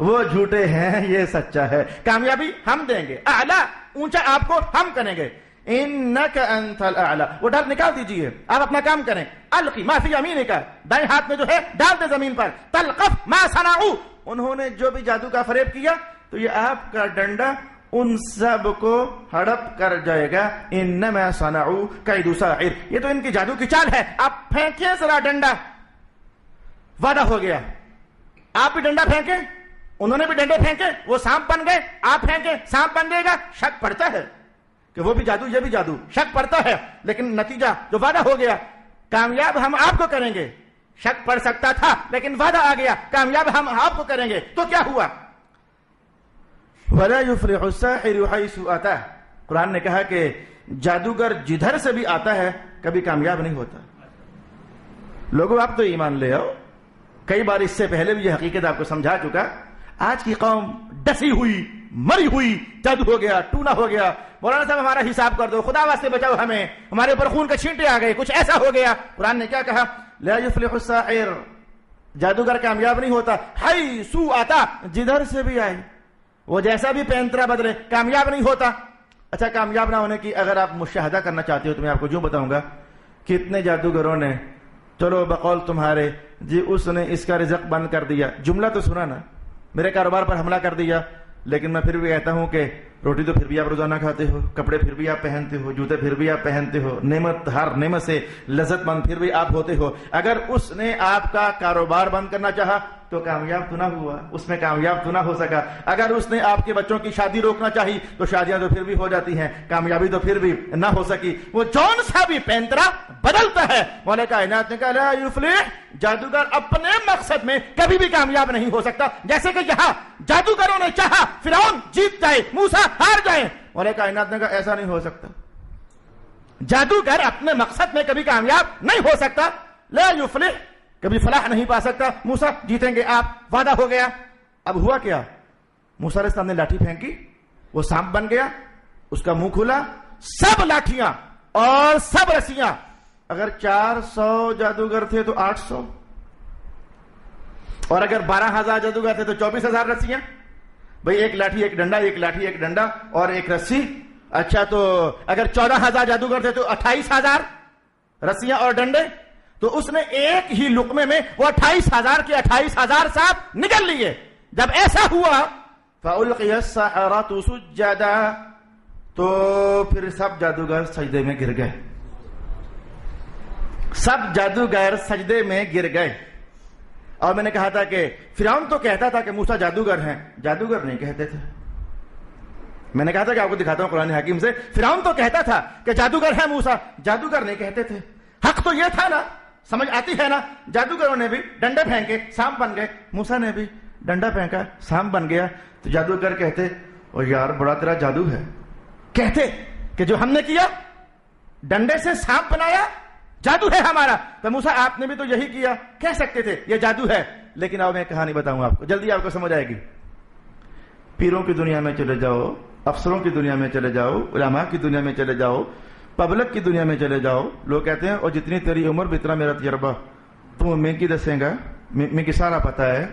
وہ جھوٹے ہیں، یہ سچا ہے. کامیابی ہم دیں گے، اعلیٰ اونچا آپ کو ہم کریں گے. انک انت الاعلیٰ. وہ ڈر نکال دیجئے، آپ اپنا کام کریں. القی ما فی یمینک، دائیں ہاتھ میں جو ہے ڈال دے زمین پر. تلقف ما صنعوا، انہوں نے جو بھی جادو کا فریب کیا تو یہ آپ کا ڈنڈا ان سب کو ہڑپ کر جائے گا. انما صنعوا کید ساحر، یہ تو ان کی جادو کی چال ہے. آپ پھینکیں ذرا ڈنڈا. وعدہ ہو گیا. آپ بھی ڈنڈا پھینکیں، انہوں نے بھی ڈنڈے پھینکے، وہ سانپ بن گئے. آپ پھینکیں سانپ بن جائے گا. شک پڑتا ہے کہ وہ بھی جادو یہ بھی جادو، شک پڑتا ہے، لیکن نتیجہ جو وعدہ ہو گیا کامیاب ہم آپ کو کریں گے. شک پڑ سکتا تھا لیکن وعدہ آ گیا کامیاب ہم آپ کو کریں گے. تو کیا ہوا؟ وَلَا يُفْلِحُ السَّاحِرُ حَيْثُ أَتَى. قرآن نے کہا کہ جادوگر جدھر سے بھی آتا ہے کبھی کامیاب نہیں ہوتا. لوگوں آپ تو ایمان لے آؤ. کئی بار اس سے پہلے بھی یہ حقیقت آپ کو سمجھا چکا. آج کی قوم ڈسی ہوئی مری ہوئی، جادو ہو گیا، ٹونا ہو گیا. مولانا صاحب ہمارا حساب کر دو، خدا واسطے بچاؤ ہمیں، ہمارے اوپر خون کے چھینٹے آ گئے، کچھ ایسا ہو گیا. قرآن نے کیا کہا؟ لا يفلح الساحر، جادوگر کامیاب نہیں ہوتا. حیث آتا، جدھر سے بھی آئے، وہ جیسا بھی پینترا بدلے، کامیاب نہیں ہوتا. اچھا، کامیاب نہ ہونے کی اگر آپ مشاہدہ کرنا چاہتے ہو تو میں آپ کو جو بتاؤں گا، کتنے جادوگروں نے چلو بقول تمہارے جی اس نے اس کا رزق بند کر دیا، جملہ تو سنا نا، میرے کاروبار پر حملہ کر دیا، لیکن میں پھر بھی کہتا ہوں کہ روٹی تو پھر بھی آپ روزانہ کھاتے ہو، کپڑے پھر بھی آپ پہنتے ہو، جوتے پھر بھی آپ پہنتے ہو، نعمت ہر نعمت سے لذت مند پھر بھی آپ ہوتے ہو. اگر اس نے آپ کا کاروبار بند کرنا چاہا تو کامیاب تو نہ ہوا، اس میں کامیاب تو نہ ہو سکا. اگر اس نے آپ کے بچوں کی شادی روکنا چاہی تو شادیاں تو پھر بھی ہو جاتی ہیں، کامیابی تو پھر بھی نہ ہو سکی. وہ جون سا بھی پینترا بدلتا ہے. مولا کائنات نے کہا لا یفلح، جادوگر اپنے مقصد میں کبھی بھی کامیاب نہیں ہو سکتا. جیسے کہ یہاں جادوگروں نے چاہا فرعون جیت جائے، موسیٰ ہار جائے. مولا کائنات نے کہا ایسا نہیں ہو سکتا. جادوگر اپنے مقصد میں کبھی کامیاب نہیں ہو سکتا. لا یفلح، کبھی فلاح نہیں پا سکتا. موسیٰ جیتیں گے آپ، وعدہ ہو گیا. اب ہوا کیا؟ موسیٰ علیہ السلام نے لاٹھی پھینکی، وہ سانپ بن گیا، اس کا منہ کھلا. سب لاٹھیاں اور سب رسیاں، اگر 400 جادوگر تھے تو 800، اور اگر 12,000 جادوگر تھے تو 24,000 رسیاں. بھئی ایک لاٹھی ایک ڈنڈا، ایک لاٹھی ایک ڈنڈا اور ایک رسی. اچھا، تو اگر 14,000 جادوگر تھے تو 28,000 رسیاں اور ڈنڈے. تو اس نے ایک ہی لقمے میں وہ 28,000 کے 28,000 سانپ نکل لیے. جب ایسا ہوا فَأُلْقِيَ السَّحَرَةُ سُجَّدًا، تو پھر سب جادوگر سجدے میں گر گئے. سب جادوگر سجدے میں گر گئے. اور میں نے کہا تھا کہ فرعون تو کہتا تھا کہ موسیٰ جادوگر ہیں، جادوگر نہیں کہتے تھے. میں نے کہا تھا کہ آپ کو دکھاتا ہوں قرآن حکیم سے. فرعون تو کہتا تھا کہ جادوگر ہے موسیٰ، جادوگر نہیں کہتے تھے. حق تو یہ تھا نا، سمجھ آتی ہے نا. جادوگروں نے بھی ڈنڈے پھینکے، سانپ بن گئے. موسیٰ نے بھی ڈنڈا پھینکا، سانپ بن گیا. تو جادوگر کہتے او یار بڑا تیرا جادو ہے. کہتے کہ جو ہم نے کیا ڈنڈے سے سانپ بنایا جادو ہے ہمارا. تو موسیٰ آپ نے بھی تو یہی کیا، کہہ سکتے تھے یہ جادو ہے. لیکن اب میں کہانی بتاؤں آپ کو، جلدی آپ کو سمجھ آئے گی. پیروں کی دنیا میں چلے جاؤ، افسروں کی دنیا میں چلے جاؤ، علماء کی دنیا میں چلے جاؤ، پبلک کی دنیا میں چلے جاؤ. لوگ کہتے ہیں اور جتنی تیری عمر اتنا میرا تجربہ. تم میں کی دسیں گا، میں کی سارا پتا ہے.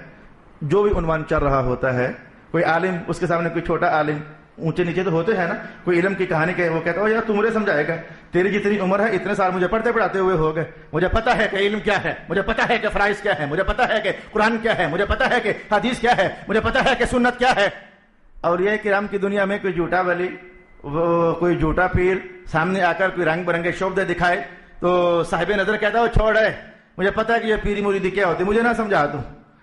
جو بھی عنوان چل رہا ہوتا ہے، کوئی عالم اس کے سامنے کوئی چھوٹا عالم، اونچے نیچے تو ہوتے ہیں نا. کوئی علم کی کہانی کہ وہ کہتا ہے یار تم مجھے سمجھائے گا، تیری جتنی عمر ہے اتنے سال مجھے پڑھتے پڑھاتے ہوئے ہو گئے، مجھے پتا ہے کہ علم کیا ہے، مجھے پتا ہے کہ فرائض کیا ہے، مجھے پتا ہے کہ قرآن کیا ہے، مجھے پتا ہے کہ حدیث کیا ہے، مجھے پتا ہے کہ سنت کیا ہے. اولیاء کرام کی دنیا میں کوئی جھوٹا ولی، وہ کوئی جھوٹا پیر سامنے آ کر کوئی رنگ برنگے شعبدے دکھائے تو صاحب نظر کہتا ہے وہ چھوڑ ہے، مجھے پتا ہے کہ یہ پیری مریدی کیا ہوتی ہے، مجھے نہ سمجھا دوں.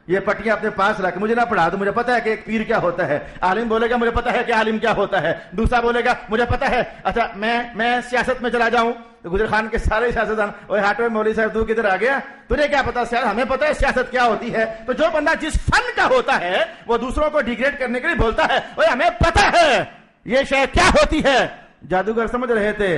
یہ پٹیاں اپنے پاس رکھ، مجھے نہ پڑھا دو، مجھے پتا ہے کہ ایک پیر کیا ہوتا ہے. عالم بولے گا مجھے پتا ہے کہ عالم کیا ہوتا ہے. دوسرا بولے گا مجھے پتا ہے. اچھا میں سیاست میں چلا جاؤں تو گجر خان کے سارے سیاستدان اوے ہاٹوے مولوی صاحب تو کدھر آ گیا، تجھے کیا پتا سیاست، ہمیں پتا ہے سیاست کیا ہوتی ہے. تو جو بندہ جس فن کا ہوتا ہے وہ دوسروں کو ڈیگریڈ کرنے کے لیے بولتا ہے اوے ہمیں پتا ہے یہ شے کیا ہوتی ہے. جادوگر سمجھ رہے تھے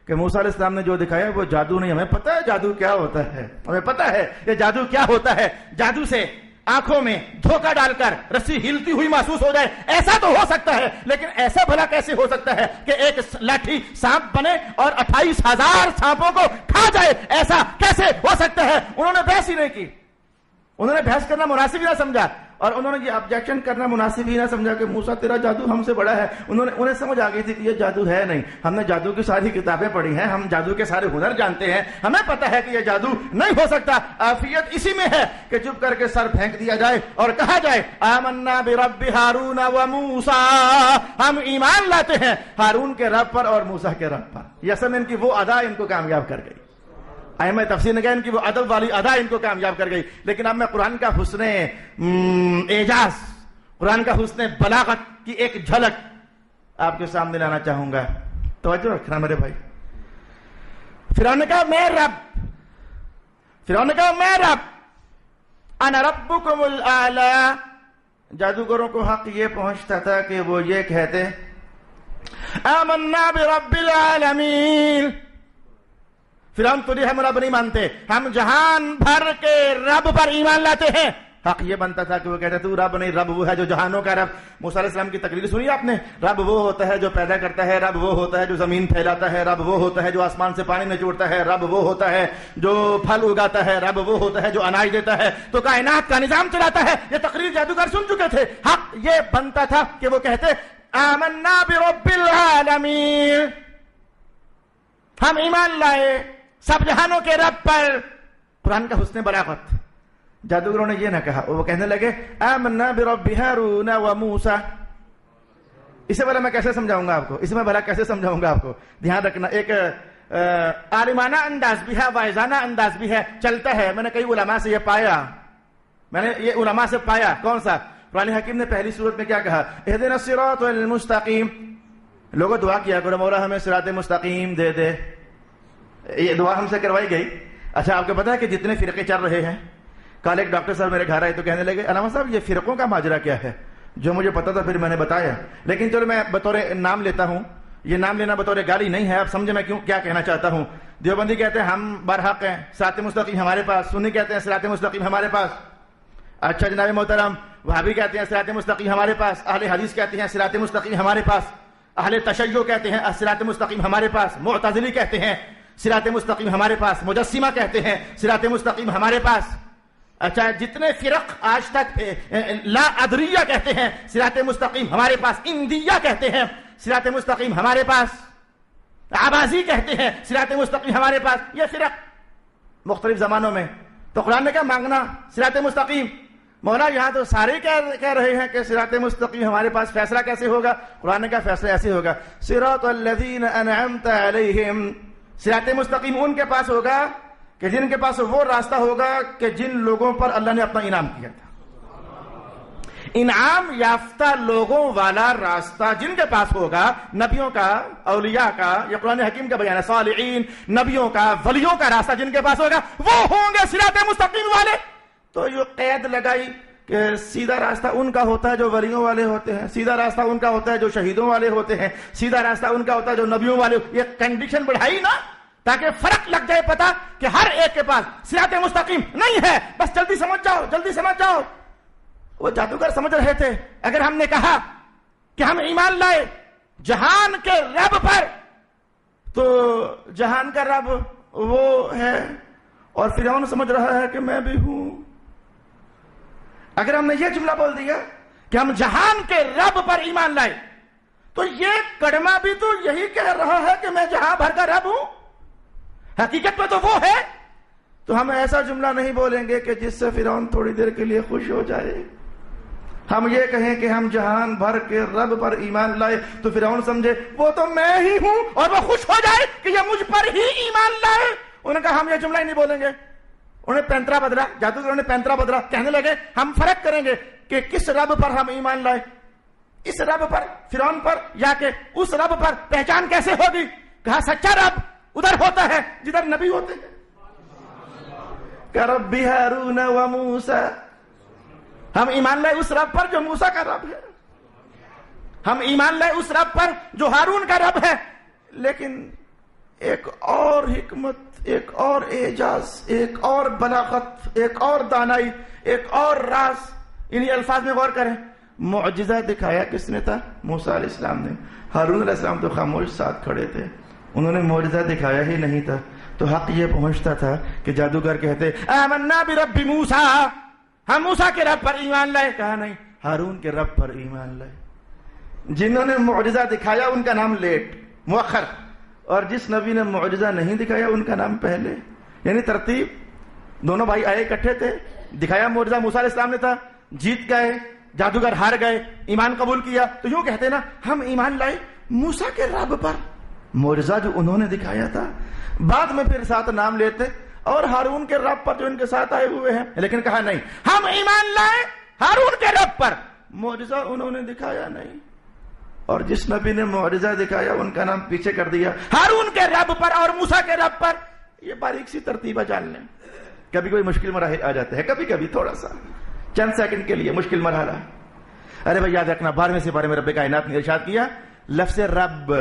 کہ موسیٰ علیہ السلام نے جو دکھایا وہ جادو نہیں، ہمیں پتا ہے جادو کیا ہوتا ہے، ہمیں پتا ہے یہ جادو کیا ہوتا ہے. جادو سے آنکھوں میں دھوکہ ڈال کر رسی ہلتی ہوئی محسوس ہو جائے، ایسا تو ہو سکتا ہے، لیکن ایسا بھلا کیسے ہو سکتا ہے کہ ایک لاٹھی سانپ بنے اور 28,000 سانپوں کو کھا جائے؟ ایسا کیسے ہو سکتا ہے؟ انہوں نے بحث ہی نہیں کی. انہوں نے بحث کرنا مناسب ہی نہ سمجھا, اور انہوں نے یہ آبجیکشن کرنا مناسب ہی نہ سمجھا کہ موسیٰ تیرا جادو ہم سے بڑا ہے. انہیں سمجھ آ گئی تھی کہ یہ جادو ہے نہیں, ہم نے جادو کی ساری کتابیں پڑھی ہیں, ہم جادو کے سارے ہنر جانتے ہیں, ہمیں پتا ہے کہ یہ جادو نہیں ہو سکتا. عافیت اسی میں ہے کہ چپ کر کے سر پھینک دیا جائے اور کہا جائے آمنا برب ہارون و موسیٰ, ہم ایمان لاتے ہیں ہارون کے رب پر اور موسیٰ کے رب پر. یہ اصل میں ان کی وہ ادا ان کو کامیاب کر گئی. ائمہ تفسیر نے کہا ان کی وہ ادب والی ادا ان کو کامیاب کر گئی. لیکن اب میں قرآن کا حسن اعجاز, قرآن کا حسن بلاغت کی ایک جھلک آپ کے سامنے لانا چاہوں گا. توجہ رکھنا میرے بھائی. فرعون نے کہا میں رب, فرعون نے کہا میں رب, انا ربکم الاعلی. جادوگروں کو حق یہ پہنچتا تھا کہ وہ یہ کہتے آمنا برب العالمین. فرعون تجھے ہم رب نہیں مانتے, ہم جہان بھر کے رب پر ایمان لاتے ہیں. حق یہ بنتا تھا کہ وہ کہتے تو رب نہیں, رب وہ ہے جو جہانوں کا رب. موسیٰ علیہ السلام کی تقریر سنی آپ نے, رب وہ ہوتا ہے جو پیدا کرتا ہے, رب وہ ہوتا ہے جو زمین پھیلاتا ہے, رب وہ ہوتا ہے جو آسمان سے پانی نچوڑتا ہے, رب وہ ہوتا ہے جو پھل اگاتا ہے, رب وہ ہوتا ہے جو اناج دیتا ہے, تو کائنات کا نظام چلاتا ہے. یہ تقریر جادوگر سن چکے تھے. حق یہ بنتا تھا کہ وہ کہتے آمنا برب العالمین, ہم ایمان لائے سب جہانوں کے رب پر. قرآن کا حسن بلاغت. جادوگروں نے یہ نہ کہا, وہ کہنے لگے آمنا برب ہارون و موسیٰ. اسے بھلا میں کیسے سمجھاؤں گا آپ کو, اسے میں بھلا کیسے سمجھاؤں گا آپ کو. دھیان رکھنا, ایک عالمانہ انداز بھی ہے, واعظانہ انداز بھی ہے, چلتا ہے. میں نے کئی علماء سے یہ پایا, میں نے یہ علماء سے پایا. کون سا؟ قرآن حکیم نے پہلی سورت میں کیا کہا, اہدنا الصراط المستقیم. لوگوں دعا کیا کرو مولا ہمیں صراط مستقیم دے دے. یہ دعا ہم سے کروائی گئی. اچھا آپ کو پتا ہے کہ جتنے فرقے چل رہے ہیں, کل ایک ڈاکٹر صاحب میرے گھر آئے تو کہنے لگے علامہ صاحب یہ فرقوں کا ماجرا کیا ہے. جو مجھے پتا تھا پھر میں نے بتایا, لیکن چلو میں بطور نام لیتا ہوں. یہ نام لینا بطور گالی نہیں ہے, آپ سمجھے میں کیا کہنا چاہتا ہوں. دیوبندی کہتے ہیں ہم برحق ہیں, صراط مستقیم ہمارے پاس. سنی کہتے ہیں صراط مستقیم ہمارے پاس. اچھا جناب محترم, وہابی کہتے ہیں صراط مستقیم ہمارے پاس. اہل حدیث کہتے ہیں صراط مستقیم ہمارے پاس. اہل تشیع کہتے ہیں صراط مستقیم ہمارے پاس. معتزلی کہتے ہیں صراط مستقیم ہمارے پاس. مجسمہ کہتے ہیں صراط مستقیم ہمارے پاس. اچھا جتنے فرق آج تک لا ادریہ کہتے ہیں صراط مستقیم ہمارے پاس. اندیہ کہتے ہیں صراط مستقیم ہمارے پاس. عباسی کہتے ہیں صراط مستقیم ہمارے پاس. یہ فرق مختلف زمانوں میں. تو قرآن نے کیا مانگنا صراط مستقیم. مولا یہاں تو سارے کہہ رہے ہیں کہ صراط مستقیم ہمارے پاس. فیصلہ کیسے ہوگا؟ قرآن کا فیصلہ ایسے ہوگا, صراط الذین انعمت علیہم. صراط مستقیم ان کے پاس ہوگا کہ جن کے پاس وہ راستہ ہوگا کہ جن لوگوں پر اللہ نے اپنا انعام کیا تھا. انعام یافتہ لوگوں والا راستہ جن کے پاس ہوگا, نبیوں کا, اولیاء کا, یہ قرآن حکیم کا بیان ہے, صالحین, نبیوں کا, ولیوں کا راستہ جن کے پاس ہوگا وہ ہوں گے صراط مستقیم والے. تو یہ قید لگائی کہ سیدھا راستہ ان کا ہوتا ہے جو ولیوں والے ہوتے ہیں, سیدھا راستہ ان کا ہوتا ہے جو شہیدوں والے ہوتے ہیں, سیدھا راستہ ان کا ہوتا ہے جو نبیوں والے. یہ کنڈیشن بڑھائی نا تاکہ فرق لگ جائے پتا کہ ہر ایک کے پاس صراط مستقیم نہیں ہے. بس جلدی سمجھ جاؤ, جلدی سمجھ جاؤ. وہ جادوگر سمجھ رہے تھے اگر ہم نے کہا کہ ہم ایمان لائے جہان کے رب پر, تو جہان کا رب وہ ہے اور فرعون سمجھ رہا ہے کہ میں بھی ہوں. اگر ہم نے یہ جملہ بول دیا کہ ہم جہان کے رب پر ایمان لائے, تو یہ کڑما بھی تو یہی کہہ رہا ہے کہ میں جہاں بھر کا رب ہوں. حقیقت میں تو وہ ہے. تو ہم ایسا جملہ نہیں بولیں گے کہ جس سے فرعون تھوڑی دیر کے لیے خوش ہو جائے. ہم یہ کہیں کہ ہم جہان بھر کے رب پر ایمان لائے, تو فرعون سمجھے وہ تو میں ہی ہوں اور وہ خوش ہو جائے کہ یہ مجھ پر ہی ایمان لائے. انہوں نے کہا ہم یہ جملہ ہی نہیں بولیں گے. انہوں نے پینترا بدلا, جادوگروں نے پینترا بدلا. کہنے لگے ہم فرق کریں گے کہ کس رب پر ہم ایمان لائے, اس رب پر, فرعون پر, یا کہ اس رب پر. پہچان کیسے ہوگی؟ کہا سچا رب ادھر ہوتا ہے جدھر نبی ہوتے ہیں. کہ رب ہارون و موسیٰ, ہم ایمان لائے اس رب پر جو موسیٰ کا رب ہے. ہم ایمان لائے اس رب پر جو ہارون کا رب ہے. لیکن ایک اور حکمت, ایک اور اعجاز, ایک اور بلاغت, ایک اور دانائی, ایک اور راز. انہی الفاظ میں غور کریں. معجزہ دکھایا کس نے تھا؟ موسیٰ علیہ السلام نے. ہارون علیہ السلام تو خاموش ساتھ کھڑے تھے, انہوں نے معجزہ دکھایا ہی نہیں تھا. تو تو حق یہ پہنچتا تھا کہ جادوگر کہتے آمنا برب موسیٰ، ہم موسیٰ کے رب پر ایمان لائے. کہا نہیں، ہارون کے رب پر ایمان لائے. جنہوں نے معجزہ دکھایا ان کا نام لیٹ، مؤخر، اور جس نبی نے معجزہ نہیں دکھایا ان کا نام پہلے. یعنی ترتیب. دونوں بھائی آئے اکٹھے تھے، دکھایا معجزہ موسیٰ علیہ السلام نے تھا، جیت گئے، جادوگر ہار گئے، ایمان قبول کیا. تو یوں کہتے نا ہم ایمان لائے موسیٰ کے رب پر، معجزہ جو انہوں نے دکھایا تھا. بعد میں پھر ساتھ نام لیتے اور ہارون کے رب پر جو ان کے ساتھ آئے ہوئے ہیں. لیکن کہا نہیں، ہم ایمان لائے ہارون کے رب پر، معجزہ انہوں نے دکھایا نہیں. اور جس نبی نے معجزہ دکھایا ان کا نام پیچھے کر دیا، ہارون کے رب پر اور موسیٰ کے رب پر. یہ باریک سی ترتیب ہے جان لیں. کبھی کوئی مشکل مراحل آ جاتے ہیں، کبھی کبھی تھوڑا سا چند سیکنڈ کے لیے مشکل مرحلہ. ارے بھائی یاد رکھنا 12ویں سپارے میں رب کائنات نے ارشاد کیا، لفظ رب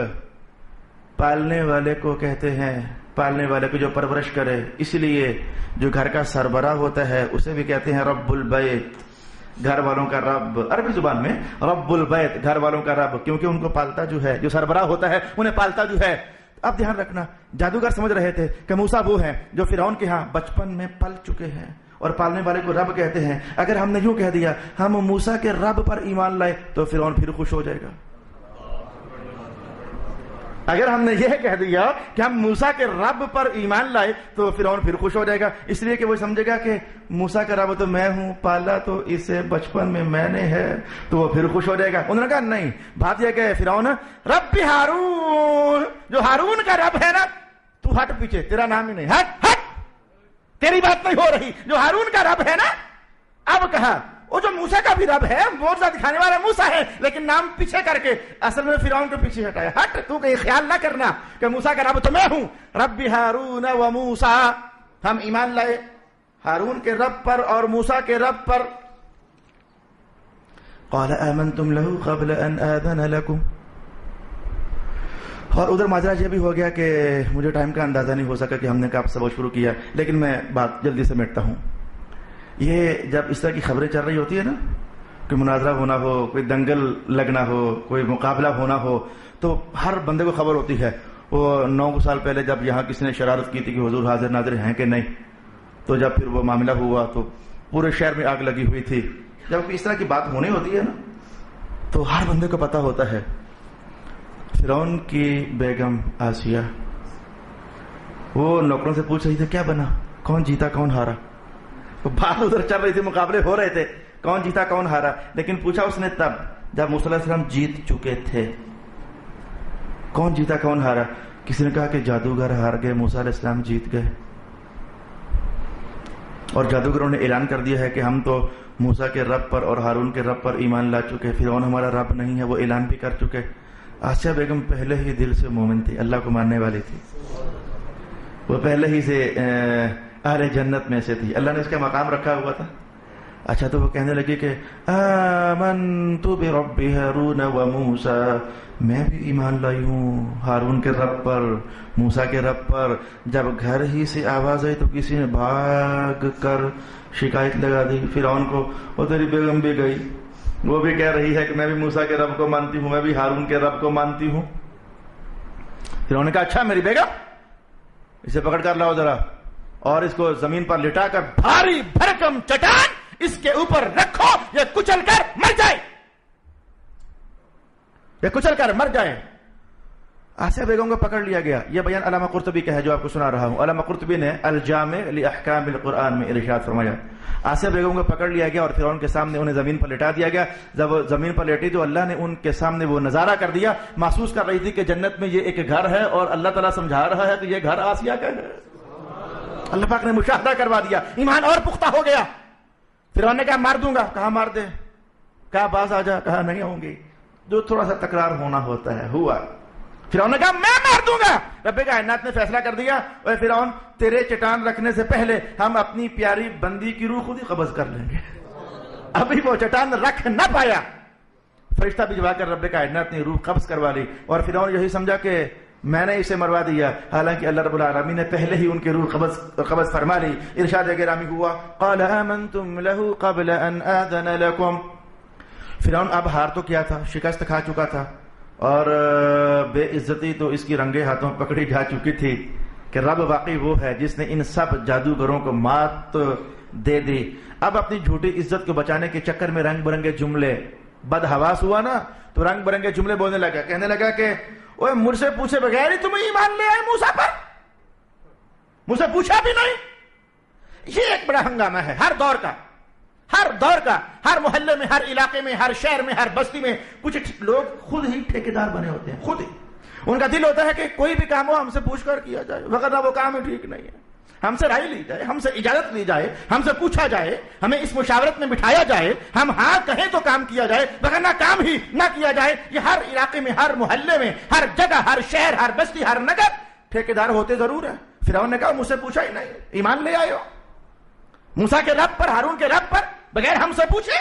پالنے والے کو کہتے ہیں، پالنے والے کو جو پرورش کرے. اس لیے جو گھر کا سربراہ ہوتا ہے اسے بھی کہتے ہیں رب البیت، گھر والوں کا رب. عربی زبان میں رب البیت، گھر والوں کا رب، کیونکہ ان کو پالتا جو ہے، جو سربراہ ہوتا ہے انہیں پالتا جو ہے. اب دھیان رکھنا، جادوگر سمجھ رہے تھے کہ موسیٰ وہ ہیں جو فرعون کے ہاں بچپن میں پل چکے ہیں اور پالنے والے کو رب کہتے ہیں. اگر ہم نے یوں کہہ دیا ہم موسیٰ کے رب پر ایمان لائے تو فرعون پھر خوش ہو جائے گا. اگر ہم نے یہ کہہ دیا کہ ہم موسیٰ کے رب پر ایمان لائے تو فرعون پھر خوش ہو جائے گا، اس لیے کہ وہ سمجھے گا کہ موسیٰ کا رب تو میں ہوں، پالا تو اسے بچپن میں نے ہے، تو وہ پھر خوش ہو جائے گا. انہوں نے کہا نہیں، بات یہ کہ فرعون رب ہارون، جو ہارون کا رب ہے نا، تو ہٹ پیچھے، تیرا نام ہی نہیں، ہٹ ہٹ، تیری بات نہیں ہو رہی. جو ہارون کا رب ہے نا، اب کہا وہ جو موسیٰ کا بھی رب ہے، معجزہ دکھانے والا موسیٰ ہے، لیکن نام پیچھے کر کے اصل میں فرعون کو پیچھے ہٹایا. ہٹ، تو کہیں خیال نہ کرنا کہ موسیٰ کا رب تو میں ہوں. رب ہارون و موسیٰ، ہم ایمان لائے ہارون کے رب پر اور موسیٰ کے رب پر. قال آمنتم له قبل ان آذن لكم. اور ادھر ماجرا یہ بھی ہو گیا کہ مجھے ٹائم کا اندازہ نہیں ہو سکا کہ ہم نے کب سبق شروع کیا، لیکن میں بات جلدی سمیٹتا ہوں. یہ جب اس طرح کی خبریں چل رہی ہوتی ہے نا، کوئی مناظرہ ہونا ہو، کوئی دنگل لگنا ہو، کوئی مقابلہ ہونا ہو، تو ہر بندے کو خبر ہوتی ہے. وہ 9 سال پہلے جب یہاں کسی نے شرارت کی تھی کہ حضور حاضر ناظر ہیں کہ نہیں، تو جب پھر وہ معاملہ ہوا تو پورے شہر میں آگ لگی ہوئی تھی. جب اس طرح کی بات ہونی ہوتی ہے نا تو ہر بندے کو پتا ہوتا ہے. فرعون کی بیگم آسیہ وہ نوکروں سے پوچھ رہی تھی کیا بنا، کون جیتا کون ہارا. بات ادھر چل رہی تھی، مقابلے ہو رہے تھے، کون جیتا کون ہارا. لیکن پوچھا اس نے تب جب موسیٰ علیہ السلام جیت چکے تھے، کون جیتا کون ہارا. کسی نے کہا کہ جادوگر ہار گئے، موسیٰ علیہ السلام جیت گئے. اور جادوگروں نے اعلان کر دیا ہے کہ ہم تو موسیٰ کے رب پر اور ہارون کے رب پر ایمان لا چکے، فرعون ہمارا رب نہیں ہے، وہ اعلان بھی کر چکے. آسیہ بیگم پہلے ہی دل سے مومن تھی، اللہ کو ماننے والی تھی، وہ پہلے ہی سے اہل جنت میں سے تھی، اللہ نے اس کا مقام رکھا ہوا تھا. اچھا تو وہ کہنے لگی کہ آمنت برب ہارون و موسیٰ، میں بھی ایمان لائی ہوں ہارون کے رب پر، موسیٰ کے رب پر. جب گھر ہی سے آواز آئی تو کسی نے بھاگ کر شکایت لگا دی فرعون کو، وہ تیری بیگم بھی گئی، وہ بھی کہہ رہی ہے کہ میں بھی موسیٰ کے رب کو مانتی ہوں، میں بھی ہارون کے رب کو مانتی ہوں. فرعون نے کہا اچھا میری بیگم، اسے پکڑ کر لاؤ ذرا، اور اس کو زمین پر لٹا کر بھاری بھرکم چٹان اس کے اوپر رکھو، یہ کچل کر مر جائے، یہ کچل کر مر جائے. آسیہ بیگم کو پکڑ لیا گیا. یہ بیان علامہ قرطبی کا ہے جو آپ کو سنا رہا ہوں. علامہ قرطبی نے الجامع لاحکام القرآن میں ارشاد فرمایا آسیہ بیگم کو پکڑ لیا گیا اور فرعون کے سامنے انہیں زمین پر لٹا دیا گیا. جب وہ زمین پر لیٹی تو اللہ نے ان کے سامنے وہ نظارہ کر دیا، محسوس کر رہی تھی کہ جنت میں یہ ایک گھر ہے اور اللہ تعالیٰ سمجھا رہا ہے کہ یہ گھر آسیہ کا ہے. اللہ پاک نے مشاہدہ کروا دیا، ایمان اور پختہ ہو گیا. فرعون نے کہا مار دوں گا، کہا مار دے، کہا باز آ جا، کہا نہیں ہوں گی. جو تھوڑا سا تکرار ہونا ہوتا ہے ہوا. فرعون نے کہا میں مار دوں گا. رب کائنات نے فیصلہ کر دیا اے فرعون تیرے چٹان رکھنے سے پہلے ہم اپنی پیاری بندی کی روح خود ہی قبض کر لیں گے. ابھی وہ چٹان رکھ نہ پایا، فرشتہ بھجوا کر رب کائنات نے روح قبض کروا لی اور فرعون یہی سمجھا کہ میں نے اسے مروا دیا، حالانکہ اللہ رب العالمین نے پہلے ہی ان کی روح قبض فرما لی. ارشاد گرامی ہوا قال آمنتم له قبل ان آذن لكم. فرعون اب ہار تو کیا تھا، شکست کھا چکا تھا اور بے عزتی تو اس کی رنگے ہاتھوں پکڑی جا چکی تھی. کہ رب واقعی وہ ہے جس نے ان سب جادوگروں کو مات دے دی. اب اپنی جھوٹی عزت کو بچانے کے چکر میں رنگ برنگے جملے، بدحواس ہوا نا تو رنگ برنگے جملے بولنے لگا، کہنے لگا کہ اوے مجھ سے پوچھے بغیر ہی تم ایمان لے آئے موسیٰ پر، مجھ سے پوچھا بھی نہیں. یہ ایک بڑا ہنگامہ ہے ہر دور کا، ہر محلے میں، ہر علاقے میں، ہر شہر میں، ہر بستی میں. کچھ لوگ خود ہی ٹھیکیدار بنے ہوتے ہیں، خود ہی ان کا دل ہوتا ہے کہ کوئی بھی کام ہو ہم سے پوچھ کر کیا جائے، وغیرہ وہ کام ہی ٹھیک نہیں ہے، ہم سے رائے لی جائے، ہم سے اجازت لی جائے، ہم سے پوچھا جائے، ہمیں اس مشاورت میں بٹھایا جائے، ہم ہاں کہیں تو کام کیا جائے، وغیرہ کام ہی نہ کیا جائے. یہ ہر علاقے میں، ہر محلے میں، ہر جگہ، ہر شہر، ہر بستی، ہر نگر ٹھیکیدار ہوتے ضرور ہیں. فرعون نے کہا مجھ سے پوچھا ہی نہیں، ایمان لے آئے ہو موسیٰ کے رب پر، ہارون کے رب پر بغیر ہم سے پوچھے.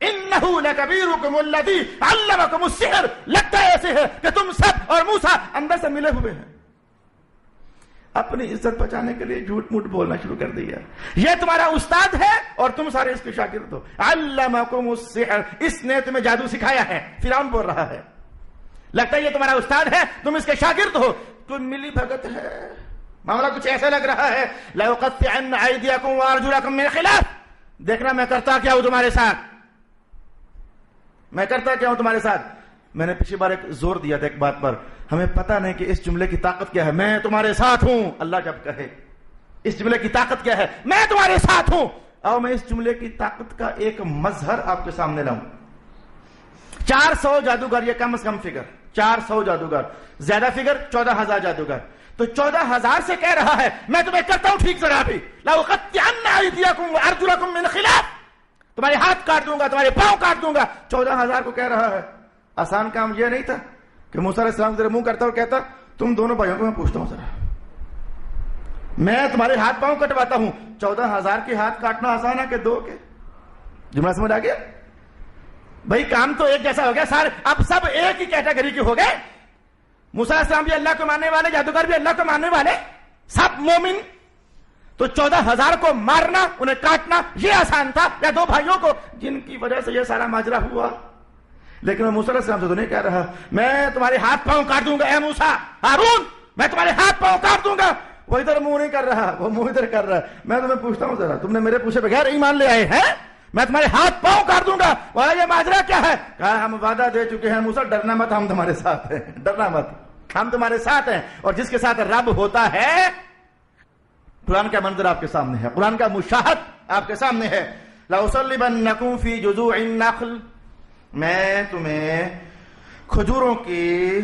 انہو لکبیرکم الذی علمکم السحر، لگتا ہے ایسے ہے کہ تم سب اور موسیٰ اندر سے ملے ہوئے ہیں. اپنی عزت بچانے کے لیے جھوٹ موٹ بولنا شروع کر دیا. یہ تمہارا استاد ہے اور تم سارے اس کے شاگرد ہو. علمکم السحر، اس نے تمہیں جادو سکھایا ہے. فرعون بول رہا ہے لگتا ہے یہ تمہارا استاد ہے، تم اس کے شاگرد ہو. کوئی ملی بھگت ہے، معاملہ کچھ ایسا لگ رہا ہے. لَأُقَطِّعَنَّ أَيْدِيَكُمْ وَأَرْجُلَكُمْ مِنْ خِلَافٍ، دیکھنا میں کرتا کیا ہوں تمہارے ساتھ، میں کرتا کیا ہوں تمہارے ساتھ. میں نے پچھلی بار ایک زور دیا تھا ایک بات پر، ہمیں پتہ نہیں کہ اس جملے کی طاقت کیا ہے. میں تمہارے ساتھ ہوں، اللہ جب کہے اس جملے کی طاقت کیا ہے، میں تمہارے ساتھ ہوں. اور میں اس جملے کی طاقت کا ایک مظہر آپ کے سامنے لاؤں. 400 جادوگر، یہ کم از کم فگر 400 جادوگر، زیادہ فگر 14,000 جادوگر. تو 14,000 سے کہہ رہا ہے میں تمہیں کرتا ہوں ٹھیک ذرا بھی. لَأُقَطِّعَنَّ أَيْدِيَكُمْ وَأَرْجُلَكُمْ مِنْ خِلَافٍ، تمہارے ہاتھ کاٹ دوں گا، تمہارے پاؤں کاٹ دوں گا. 14,000 کو کہہ رہا ہے. آسان کام یہ نہیں تھا کہ موسیٰ علیہ السلام ذرا منہ کرتا اور کہتا تم دونوں بھائیوں کو میں پوچھتا ہوں ذرا، میں تمہارے ہاتھ پاؤں کٹواتا ہوں. 14,000 کے ہاتھ کاٹنا آسان ہے کہ 2 کے؟ جملہ سمجھ آ گیا بھائی؟ کام تو ایک جیسا ہو گیا سارے، اب سب ایک ہی کیٹیگری کے ہو گئے. موسیٰ علیہ السلام بھی اللہ کو ماننے والے، جادوگر بھی اللہ کو ماننے والے، سب مومن. تو 14,000 کو مارنا، انہیں کاٹنا یہ آسان تھا، یا 2 بھائیوں کو جن کی وجہ سے یہ سارا ماجرا ہوا. لیکن میں موسیٰ علیہ السلام سے تو نہیں کہہ رہا میں تمہارے ہاتھ پاؤں کاٹ دوں گا اے موسیٰ، ہارون میں تمہارے ہاتھ پاؤں کاٹ دوں گا. وہ ادھر منہ نہیں کر رہا، وہ منہ ادھر کر رہا ہے. میں تمہیں پوچھتا ہوں ذرا، تم نے میرے پوچھے بغیر ایمان لے آئے ہیں؟ میں تمہارے ہاتھ پاؤں کاٹ دوں گا. بولا یہ ماجرا کیا ہے؟ کہا ہم وعدہ دے چکے ہیں موسیٰ، ڈرنا مت، ہم تمہارے ساتھ ہیں، ڈرنا مت، ہم تمہارے ساتھ ہیں. اور جس کے ساتھ رب ہوتا ہے، قرآن کا منظر آپ کے سامنے ہے، قرآن کا مشاہد آپ کے سامنے ہے. لَأُصَلِّبَنَّكُمْ فِي جُذُوعِ النَّخْلِ، میں تمہیں کھجوروں کی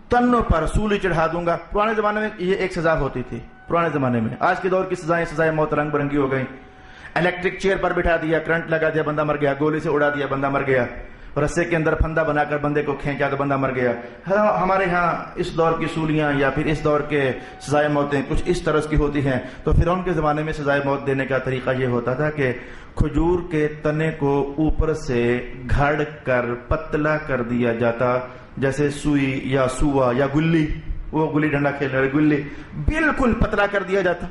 تنوں پر سولی چڑھا دوں گا. پرانے زمانے میں یہ ایک سزا ہوتی تھی پرانے زمانے میں. آج کے دور کی سزائیں موت رنگ برنگی ہو گئی. الیکٹرک چیئر پر بٹھا دیا، کرنٹ لگا دیا، بندہ مر گیا. گولی سے اڑا دیا، بندہ مر گیا. رسے کے اندر پھندا بنا کر بندے کو کھینچا تو بندہ مر گیا. ہمارے ہاں اس دور کی سولیاں یا پھر اس دور کے سزائے موتیں کچھ اس طرح کی ہوتی ہیں. تو فرعون کے زمانے میں سزائے موت دینے کا طریقہ یہ ہوتا تھا کہ کھجور کے تنے کو اوپر سے گھڑ کر پتلا کر دیا جاتا، جیسے سوئی یا سوا یا گلی، وہ گلی ڈنڈا کھیل رہے گلی، بالکل پتلا کر دیا جاتا.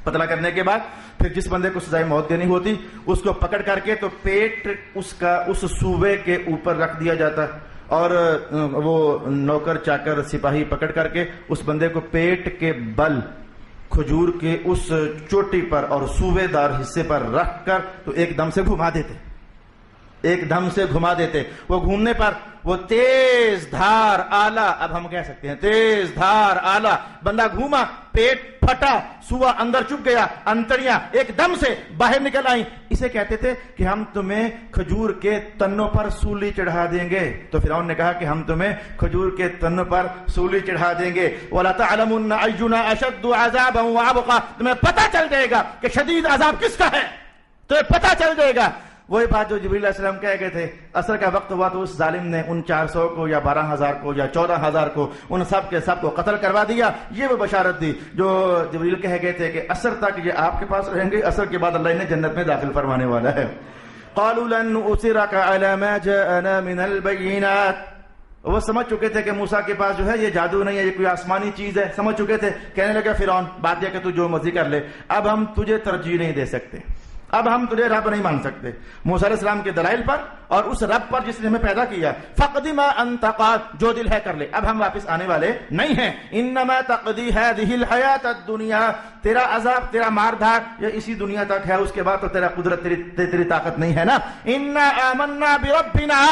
پتلا کرنے کے بعد پھر جس بندے کو سزائے موت دینی ہوتی اس کو پکڑ کر کے تو پیٹ اس کا اس سوے کے اوپر رکھ دیا جاتا، اور وہ نوکر چاکر سپاہی پکڑ کر کے اس بندے کو پیٹ کے بل کھجور کے اس چوٹی پر اور سوے دار حصے پر رکھ کر تو ایک دم سے گھما دیتے، ایک دم سے گھما دیتے. وہ گھومنے پر وہ تیز دھار آلہ، اب ہم کہہ سکتے ہیں تیز دھار آلہ، بندہ گھوما، پیٹ پھٹا، سوا اندر چپ گیا، انتڑیاں ایک دم سے باہر نکل آئیں. اسے کہتے تھے کہ ہم تمہیں کھجور کے تنوں پر سولی چڑھا دیں گے. تو فرعون نے کہا کہ ہم تمہیں کھجور کے تنوں پر سولی چڑھا دیں گے. وَلَتَعْلَمُنَّ أَيُّنَا أَشَدُّ عَذَابًا وَأَبْقَىٰ، تمہیں پتہ چل جائے گا کہ شدید عذاب کس کا ہے، تمہیں پتہ چل جائے گا. وہی بات جو جبریل علیہ السلام کہہ گئے تھے. عصر کا وقت ہوا تو اس ظالم نے ان 400 کو یا 12,000 کو یا 14,000 کو ان سب کے سب کو قتل کروا دیا. یہ وہ بشارت دی جو جبریل کہہ گئے تھے کہ عصر تک یہ آپ کے پاس رہیں گے، عصر کے بعد اللہ انہیں جنت میں داخل فرمانے والا ہے. قالوا لن نؤثرك على ما جاءنا من البينات، وہ سمجھ چکے تھے کہ موسیٰ کے پاس جو ہے یہ جادو نہیں ہے، یہ کوئی آسمانی چیز ہے، سمجھ چکے تھے. کہنے لگا فرعون بات یہ کہ تو جو مرضی کر لے، اب ہم تجھے ترجیح نہیں دے سکتے، اب ہم تجھے رب نہیں مان سکتے موسیٰ علیہ السلام کے دلائل پر اور اس رب پر جس نے ہمیں پیدا کیا. فقد ما انت قاد، جو دل ہے کر لے، اب ہم واپس آنے والے نہیں ہیں. انما تقضی هذه الحیات الدنیا، تیرا عذاب تیرا مار دھاڑ یہ اسی دنیا تک ہے، اس کے بعد تو تیرا قدرت تیری طاقت نہیں ہے نا. انا آمنا بربنا،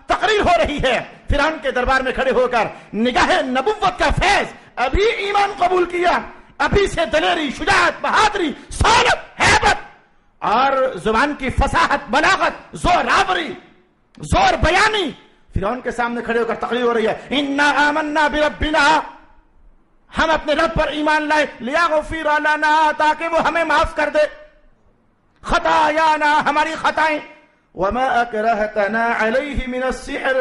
تقریر ہو رہی ہے فرعون کے دربار میں کھڑے ہو کر، نگاہ نبوت کا فیض، ابھی ایمان قبول کیا، ابھی سے دلیری، شجاعت، بہادری، صلب، ہیبت اور زبان کی فصاحت، بلاغت، زور آوری، زور بیانی، فرعون کے سامنے کھڑے ہو کر تقریر ہو رہی ہے. انا آمنا بربنا، ہم اپنے رب پر ایمان لائے، لیغفر لنا، تاکہ وہ ہمیں معاف کر دے، خطایانا، ہماری خطائیں، وما اکرہتنا علیہ من السحر،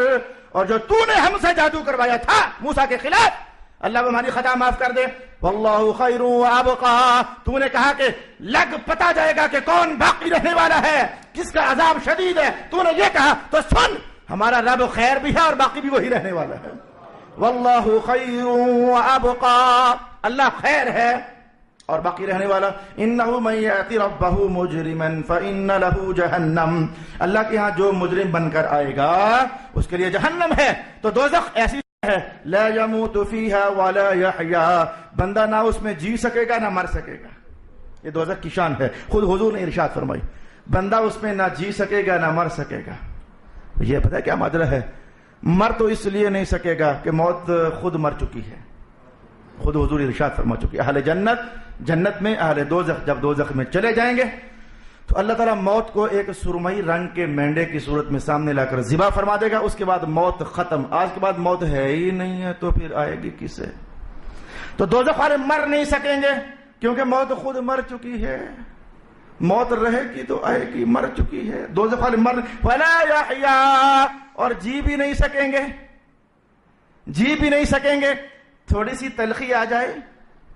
اور جو تو نے ہم سے جادو کروایا تھا موسیٰ کے خلاف، اللہ وہ ہماری خطا معاف کر دے. واللہ خیر وابقا، تو نے کہا کہ لگ پتا جائے گا کہ کون باقی رہنے والا ہے، کس کا عذاب شدید ہے، تو نے یہ کہا تو سن، ہمارا رب خیر بھی ہے اور باقی بھی وہی رہنے والا ہے. واللہ خیر وابقا، اللہ خیر ہے اور باقی رہنے والا. انہ من یأتی ربہ مجرما فإن لہ جہنم، اللہ کے ہاں جو مجرم بن کر آئے گا اس کے لیے جہنم ہے. تو دوزخ ایسی ہے لا يموت فيها ولا يحيا، بندہ نہ اس میں جی سکے گا نہ مر سکے گا. یہ دوزخ کی شان ہے، خود حضور نے ارشاد فرمائی بندہ اس میں نہ جی سکے گا نہ مر سکے گا. یہ پتہ ہے کیا ماجرا ہے؟ مر تو اس لیے نہیں سکے گا کہ موت خود مر چکی ہے، خود حضور ارشاد فرما چکی ہے. اہل جنت جنت میں، اہل دوزخ جب دوزخ میں چلے جائیں گے تو اللہ تعالیٰ موت کو ایک سرمئی رنگ کے مینڈے کی صورت میں سامنے لا کر ذبح فرما دے گا. اس کے بعد موت ختم. آج کے بعد موت ہے ہی نہیں ہے تو پھر آئے گی کسے؟ تو دوزخ والے مر نہیں سکیں گے کیونکہ موت خود مر چکی ہے. موت رہے گی تو آئے گی، مر چکی ہے. دوزخ والے مر ولا یحیا، اور جی بھی نہیں سکیں گے، جی بھی نہیں سکیں گے. تھوڑی سی تلخی آ جائے،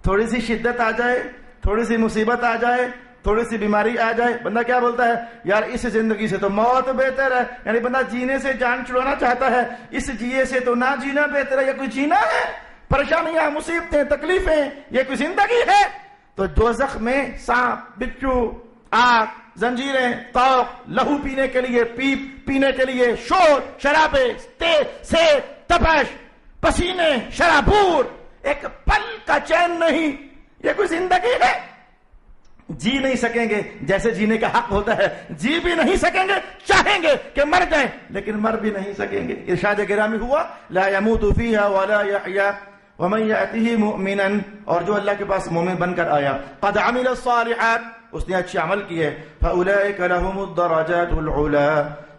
تھوڑی سی شدت آ جائے، تھوڑی سی مصیبت آ جائے، تھوڑی سی بیماری آ جائے، بندہ کیا بولتا ہے؟ یار اس زندگی سے تو موت بہتر ہے. یعنی بندہ جینے سے جان چھڑانا چاہتا ہے، اس جیے سے تو نہ جینا بہتر ہے. یہ کوئی جینا ہے؟ پریشانیاں، مصیبتیں، تکلیفیں، یہ کوئی زندگی ہے؟ تو دوزخ میں سانپ، بچھو، آگ، زنجیریں، توق، لہو پینے کے لیے، پیپ پینے کے لیے، شور، شرابے، سیب، تپش، پسینے، شرابور، ایک پل کا چین نہیں. یہ کوئی زندگی ہے؟ جی نہیں سکیں گے جیسے جینے کا حق ہوتا ہے، جی بھی نہیں سکیں گے، چاہیں گے کہ مر جائیں لیکن مر بھی نہیں سکیں گے. ارشاد گرامی ہوا لا يموت فيها ولا يحيا ومن يأته مؤمنا، اور جو اللہ کے پاس مومن بن کر آیا، قد عمل الصالحات، اس نے اچھے عمل کیے، فأولئك لهم الدرجات العلى،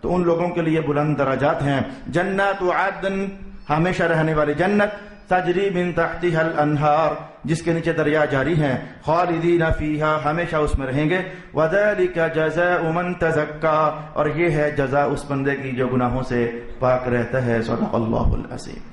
تو ان لوگوں کے لیے بلند درجات ہیں. جنات عدن، ہمیشہ رہنے والی جنت، تجری من تحتها الانہار، جس کے نیچے دریا جاری ہیں، خالدین فیہا، ہمیشہ اس میں رہیں گے. وذالک جزاء من تزکا، اور یہ ہے جزا اس بندے کی جو گناہوں سے پاک رہتا ہے. صدق اللہ العظیم.